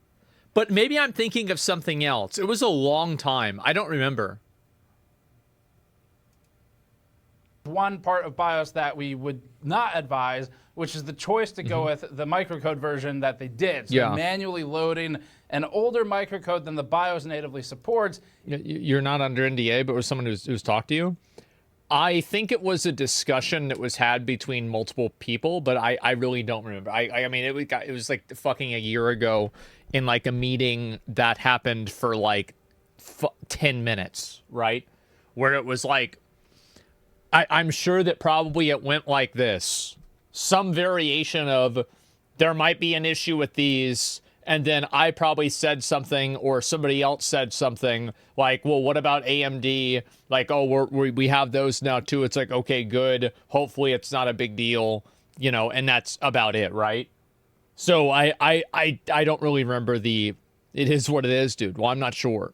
But maybe I'm thinking of something else. It was a long time. I don't remember. One part of BIOS that we would not advise, which is the choice to go with the microcode version that they did. So manually loading an older microcode than the BIOS natively supports. You're not under NDA, but was someone who's talked to you? I think it was a discussion that was had between multiple people, but I really don't remember. I mean, it was like fucking a year ago in like a meeting that happened for like 10 minutes, right? Where it was like, I'm sure that probably it went like this. Some variation of, there might be an issue with these, and then I probably said something, or somebody else said something, like, well, what about AMD? Like, oh, we have those now too. It's like, okay, good. Hopefully it's not a big deal, you know, and that's about it, right? So I don't really remember it is what it is, dude. Well, I'm not sure.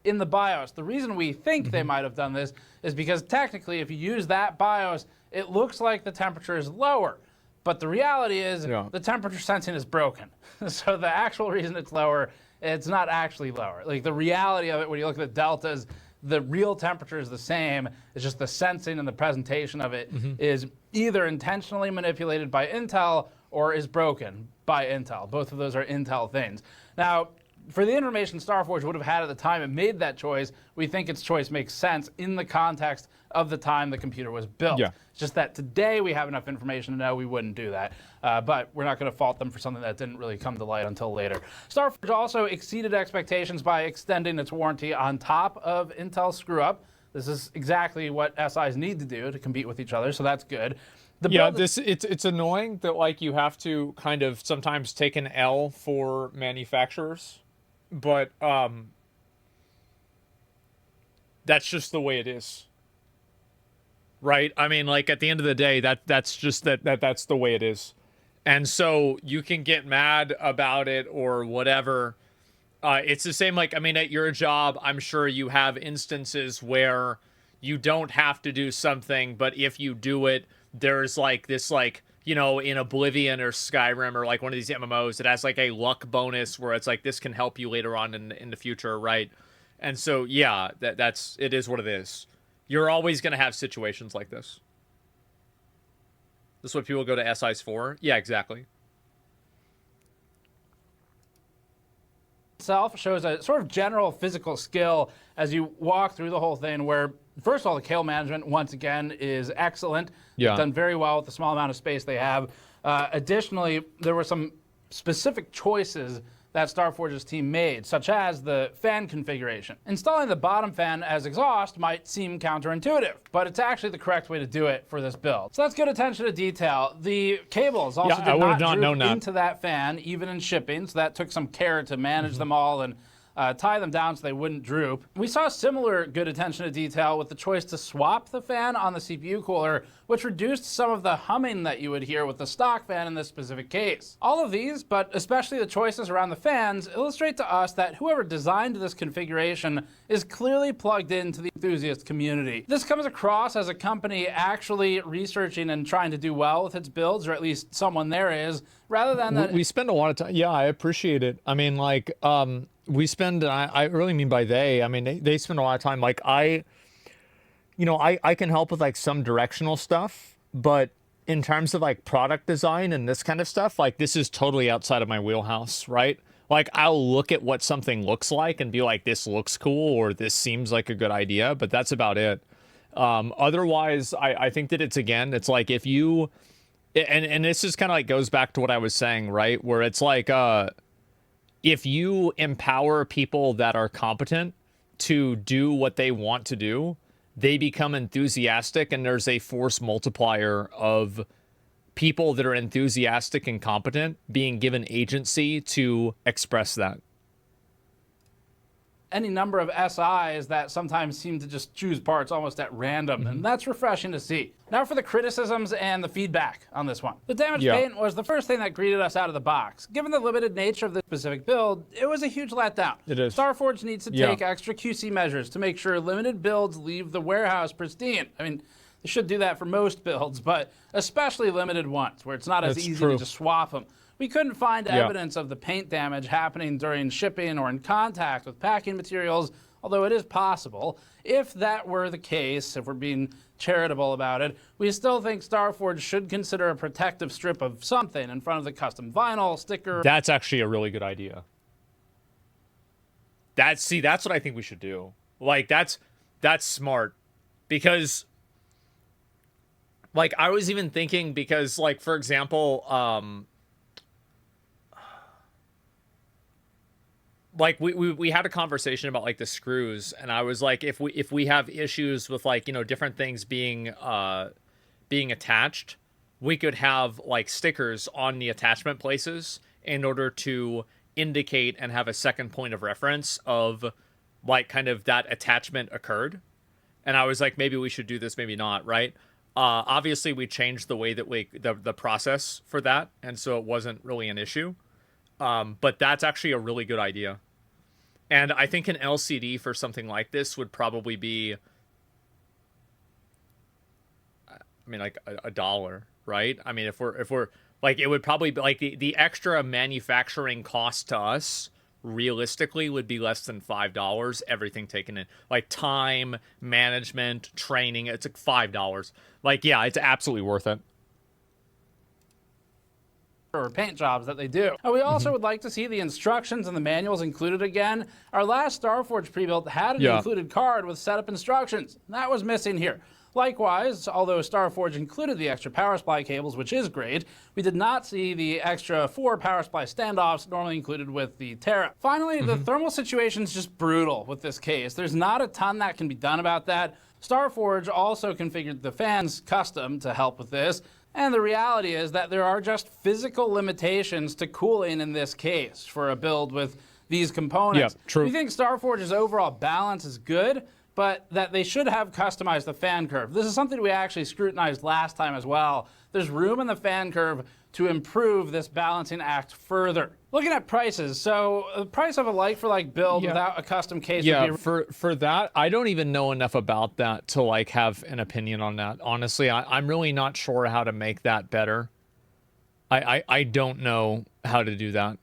In the BIOS, the reason we think they might have done this is because technically if you use that BIOS, it looks like the temperature is lower. But the reality is the temperature sensing is broken. So the actual reason it's lower, it's not actually lower. Like the reality of it, when you look at the deltas, the real temperature is the same. It's just the sensing and the presentation of it is either intentionally manipulated by Intel or is broken by Intel. Both of those are Intel things. Now, for the information Starforge would have had at the time it made that choice, we think its choice makes sense in the context of the time the computer was built. It's just that today we have enough information to know we wouldn't do that. But we're not going to fault them for something that didn't really come to light until later. Starforge also exceeded expectations by extending its warranty on top of Intel's screw-up. This is exactly what SIs need to do to compete with each other, so that's good. It's annoying that like you have to kind of sometimes take an L for manufacturers. But that's just the way it is, right? I mean, like at the end of the day, that's just that's the way it is, and so you can get mad about it or whatever. It's the same. Like I mean, at your job, I'm sure you have instances where you don't have to do something, but if you do it, there's like this like. You know, in Oblivion or Skyrim or like one of these MMOs, it has like a luck bonus where it's like this can help you later on in the future, right? And so yeah, it is what it is. You're always going to have situations like this. This is what people go to SIs for. Yeah, exactly. Itself shows a sort of general physical skill as you walk through the whole thing, where first of all, the kale management once again is excellent. Yeah. Done very well with the small amount of space they have. Additionally, there were some specific choices that Starforge's team made, such as the fan configuration. Installing the bottom fan as exhaust might seem counterintuitive, but it's actually the correct way to do it for this build. So that's good attention to detail. The cables also did not droop into that fan, even in shipping, so that took some care to manage them all and tie them down so they wouldn't droop. We saw similar good attention to detail with the choice to swap the fan on the CPU cooler, which reduced some of the humming that you would hear with the stock fan in this specific case. All of these, but especially the choices around the fans, illustrate to us that whoever designed this configuration is clearly plugged into the enthusiast community. This comes across as a company actually researching and trying to do well with its builds, or at least someone there is, rather than that. We spend a lot of time. Yeah, I appreciate it. I mean, like, we spend, I really mean by they, I mean, they spend a lot of time. Like, I can help with like some directional stuff, but in terms of like product design and this kind of stuff, like this is totally outside of my wheelhouse, right? Like I'll look at what something looks like and be like, this looks cool, or this seems like a good idea, but that's about it. Otherwise, I think that it's like if you, and this is kind of like goes back to what I was saying, right? Where it's like, if you empower people that are competent to do what they want to do, they become enthusiastic, and there's a force multiplier of people that are enthusiastic and competent being given agency to express that. Any number of SIs that sometimes seem to just choose parts almost at random, and that's refreshing to see. Now for the criticisms and the feedback on this one. The damaged paint was the first thing that greeted us out of the box. Given the limited nature of this specific build, it was a huge letdown. It is. Starforge needs to take extra QC measures to make sure limited builds leave the warehouse pristine. I mean, they should do that for most builds, but especially limited ones, where it's not as easy to just swap them. We couldn't find evidence of the paint damage happening during shipping or in contact with packing materials, although it is possible. If that were the case, if we're being charitable about it, we still think Starforge should consider a protective strip of something in front of the custom vinyl, sticker. That's actually a really good idea. That's what I think we should do. Like, that's smart. Because, like, I was even thinking, because, like, for example, like we had a conversation about like the screws, and I was like, if we have issues with like, you know, different things being attached, we could have like stickers on the attachment places in order to indicate and have a second point of reference of like kind of that attachment occurred. And I was like, maybe we should do this, maybe not, right? Obviously we changed the way that the process for that, and so it wasn't really an issue. But that's actually a really good idea. And I think an LCD for something like this would probably be, I mean, like $1, right? I mean, if we're like, it would probably be like the extra manufacturing cost to us realistically would be less than $5, everything taken in, like time, management, training. It's like $5. Like, yeah, it's absolutely worth it. Or paint jobs that they do. And we also would like to see the instructions and the manuals included again. Our last Starforge pre-built had an included card with setup instructions. That was missing here. Likewise, although Starforge included the extra power supply cables, which is great, we did not see the extra 4 power supply standoffs normally included with the Terra. Finally, the thermal situation is just brutal with this case. There's not a ton that can be done about that. Starforge also configured the fans custom to help with this. And the reality is that there are just physical limitations to cooling in this case for a build with these components. Yeah, true. We think Starforge's overall balance is good, but that they should have customized the fan curve. This is something we actually scrutinized last time as well. There's room in the fan curve to improve this balancing act further. Looking at prices, so the price of a like-for-like build without a custom case would be... for that, I don't even know enough about that to like have an opinion on that. Honestly, I'm really not sure how to make that better. I don't know how to do that.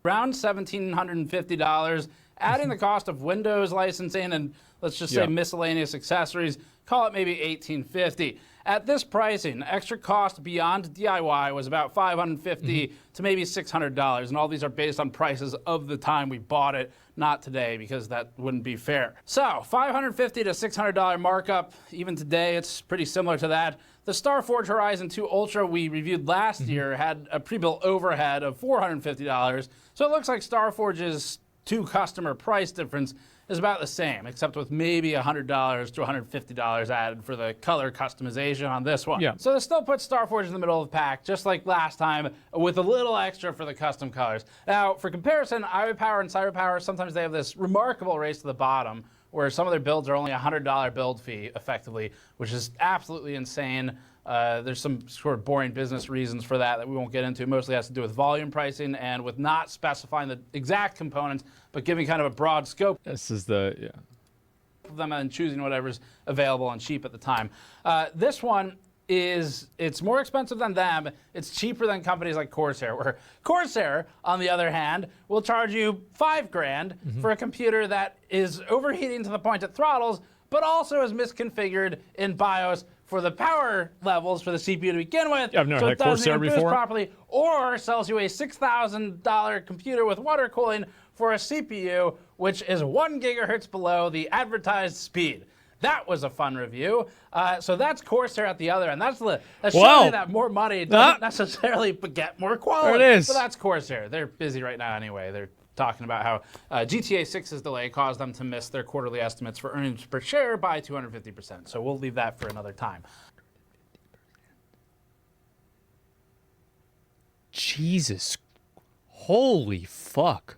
Around $1,750, adding the cost of Windows licensing and let's just say miscellaneous accessories, call it maybe $1,850. At this pricing, extra cost beyond DIY was about $550 to maybe $600, and all these are based on prices of the time we bought it, not today, because that wouldn't be fair. So, $550 to $600 markup. Even today, it's pretty similar to that. The Starforge Horizon 2 Ultra we reviewed last year had a pre-built overhead of $450, so it looks like Starforge's to customer price difference is about the same, except with maybe $100 to $150 added for the color customization on this one. Yeah. So this still puts Starforge in the middle of the pack, just like last time, with a little extra for the custom colors. Now, for comparison, iPower and CyberPower, sometimes they have this remarkable race to the bottom, where some of their builds are only a $100 build fee, effectively, which is absolutely insane. There's some sort of boring business reasons for that we won't get into. Mostly has to do with volume pricing and with not specifying the exact components, but giving kind of a broad scope. This is the, Of them and choosing whatever's available and cheap at the time. This one it's more expensive than them. It's cheaper than companies like Corsair, where Corsair, on the other hand, will charge you $5,000 for a computer that is overheating to the point it throttles, but also is misconfigured in BIOS for the power levels for the CPU to begin with, I've never so had it doesn't Corsair even boost before. properly, or sells you a $6,000 computer with water cooling for a CPU, which is 1 gigahertz below the advertised speed. That was a fun review. So that's Corsair at the other end. That's showing you that more money doesn't necessarily beget more quality. There it is. But that's Corsair. They're busy right now anyway. They're talking about how GTA 6's delay caused them to miss their quarterly estimates for earnings per share by 250%. So we'll leave that for another time. Jesus. Holy fuck.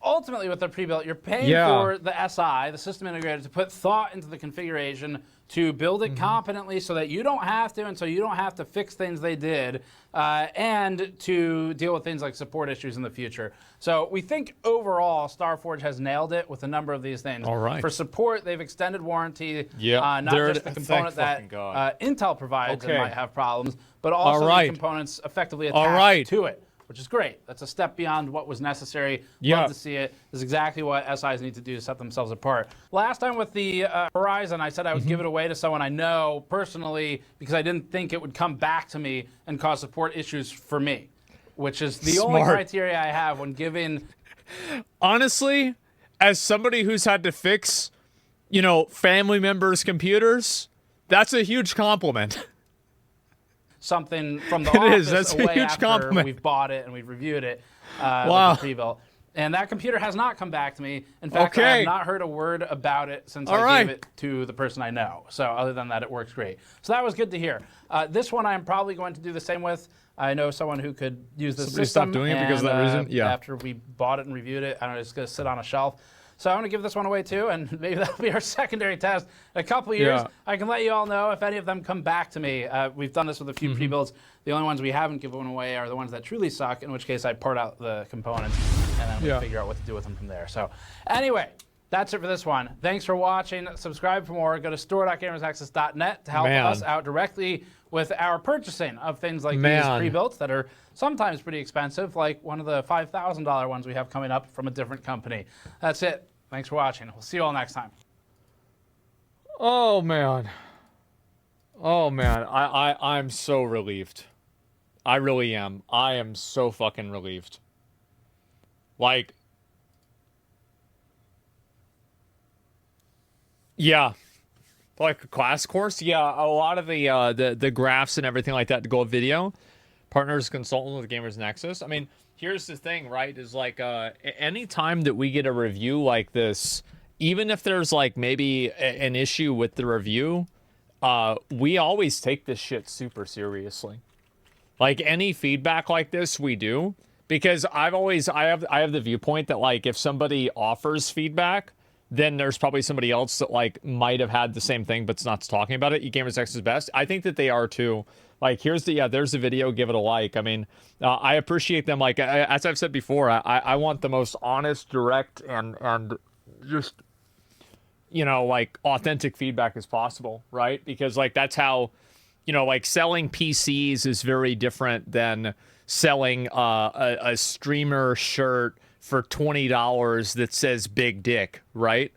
Ultimately, with the pre-built, you're paying for the SI, the system integrator, to put thought into the configuration, to build it competently so that you don't have to, and so you don't have to fix things they did, and to deal with things like support issues in the future. So we think overall, Starforge has nailed it with a number of these things. All right. For support, they've extended warranty, Yeah, not just the component that Intel provides and might have problems, but also the components effectively attached to it, which is great. That's a step beyond what was necessary. Love to see it. This is exactly what SIs need to do to set themselves apart. Last time with the Horizon, I said I would give it away to someone I know personally because I didn't think it would come back to me and cause support issues for me, which is the only criteria I have when giving. Honestly, as somebody who's had to fix, family members' computers, that's a huge compliment. Something from the office That's away a huge after compliment. we've bought it and we've reviewed it with the pre-built. And that computer has not come back to me. In fact, I have not heard a word about it since I gave it to the person I know. So other than that, it works great. So that was good to hear. This one I'm probably going to do the same with. I know someone who could use this system. Stop doing it because of that reason? Yeah. After we bought it and reviewed it, I don't know, it's going to sit on a shelf. So I'm going to give this one away too, and maybe that'll be our secondary test. In a couple of years, I can let you all know if any of them come back to me. We've done this with a few pre-builds. The only ones we haven't given away are the ones that truly suck, in which case I part out the components, and then we figure out what to do with them from there. So anyway, that's it for this one. Thanks for watching. Subscribe for more. Go to store.gamersnexus.net to help us out directly with our purchasing of things like these pre-builts that are sometimes pretty expensive, like one of the $5,000 ones we have coming up from a different company. That's it. Thanks for watching. We'll see you all next time. Oh, man. Oh, man. I'm so relieved. I really am. I am so fucking relieved. Like, yeah. Like a class course? Yeah, a lot of the graphs and everything like that to go with video. Partners consultant with Gamers Nexus. I mean, here's the thing, right? Is like any time that we get a review like this, even if there's like maybe an issue with the review, we always take this shit super seriously. Like any feedback like this, we do, because I have the viewpoint that like if somebody offers feedback, then there's probably somebody else that like might have had the same thing but's not talking about it. Gamers Nexus is best. I think that they are too. Like there's the video, give it a like. I mean, I appreciate them. Like as I've said before, I want the most honest, direct, and just like authentic feedback as possible, right? Because like that's how you know, like selling PCs is very different than selling a streamer shirt for $20 that says big dick, right?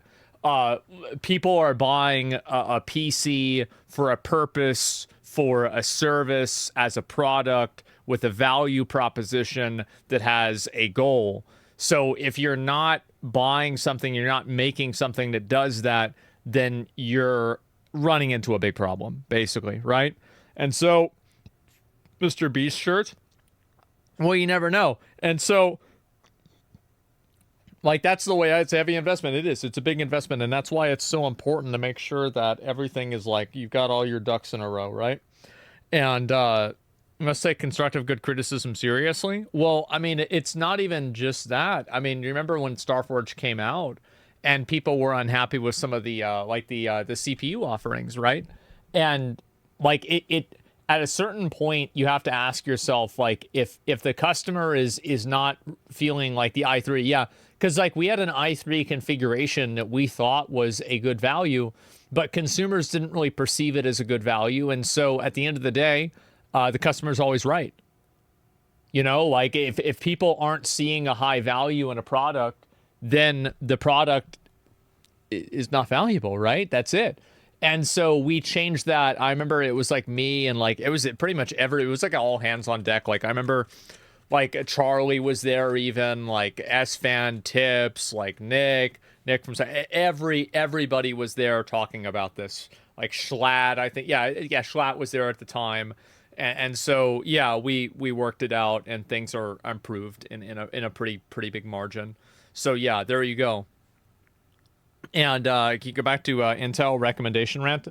People are buying a PC for a purpose, for a service, as a product with a value proposition that has a goal. So if you're not buying something, you're not making something that does that, then you're running into a big problem, basically, right? And so, Mr. Beast shirt, well, you never know. And so, like, that's the way it's a heavy investment. It is. It's a big investment. And that's why it's so important to make sure that everything is like, you've got all your ducks in a row, right? And, must take constructive good criticism seriously. Well, I mean, it's not even just that. I mean, you remember when Starforge came out and people were unhappy with some of the the CPU offerings, right? And like it at a certain point you have to ask yourself, like, if the customer is not feeling like the i3, yeah, because like we had an i3 configuration that we thought was a good value, but consumers didn't really perceive it as a good value. And so at the end of the day, the customer's always right. You know, like if people aren't seeing a high value in a product, then the product is not valuable, right? That's it. And so we changed that. I remember it was like me and like, it was pretty much it was like all hands on deck. Like I remember like Charlie was there, even like S-Fan Tips, like Nick from everybody was there talking about this. Like Schlatt, I think. Yeah, Schlatt was there at the time. And so, yeah, we worked it out, and things are improved in a pretty big margin. So yeah, there you go. And can you go back to Intel recommendation rant,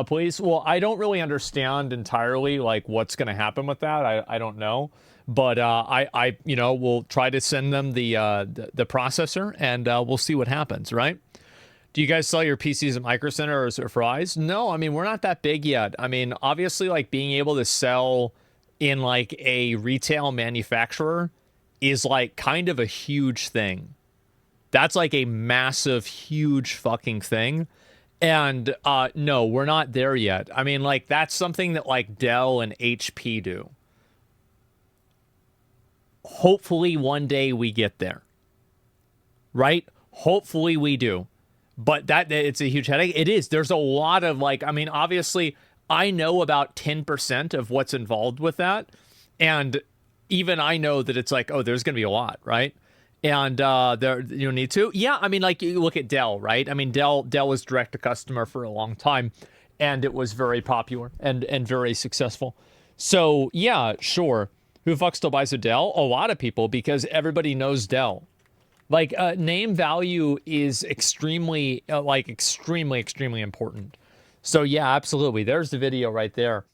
please? Well, I don't really understand entirely like what's going to happen with that. I don't know, but I you know, will try to send them the processor, and we'll see what happens, right? Do you guys sell your PCs at Micro Center or Fry's? No, I mean, we're not that big yet. I mean, obviously, like, being able to sell in, like, a retail manufacturer is, like, kind of a huge thing. That's, like, a massive, huge fucking thing. And, no, we're not there yet. I mean, like, that's something that, like, Dell and HP do. Hopefully, one day we get there. Right? Hopefully, we do. But that it's a huge headache. It is. There's a lot of like, I mean, obviously I know about 10% of what's involved with that. And even I know that it's like, oh, there's going to be a lot, right? And there you need to. Yeah, I mean, like you look at Dell, right? I mean, Dell was direct to customer for a long time, and it was very popular and very successful. So yeah, sure. Who the fuck still buys a Dell? A lot of people, because everybody knows Dell. Like, name value is extremely, extremely important. So, yeah, absolutely. There's the video right there.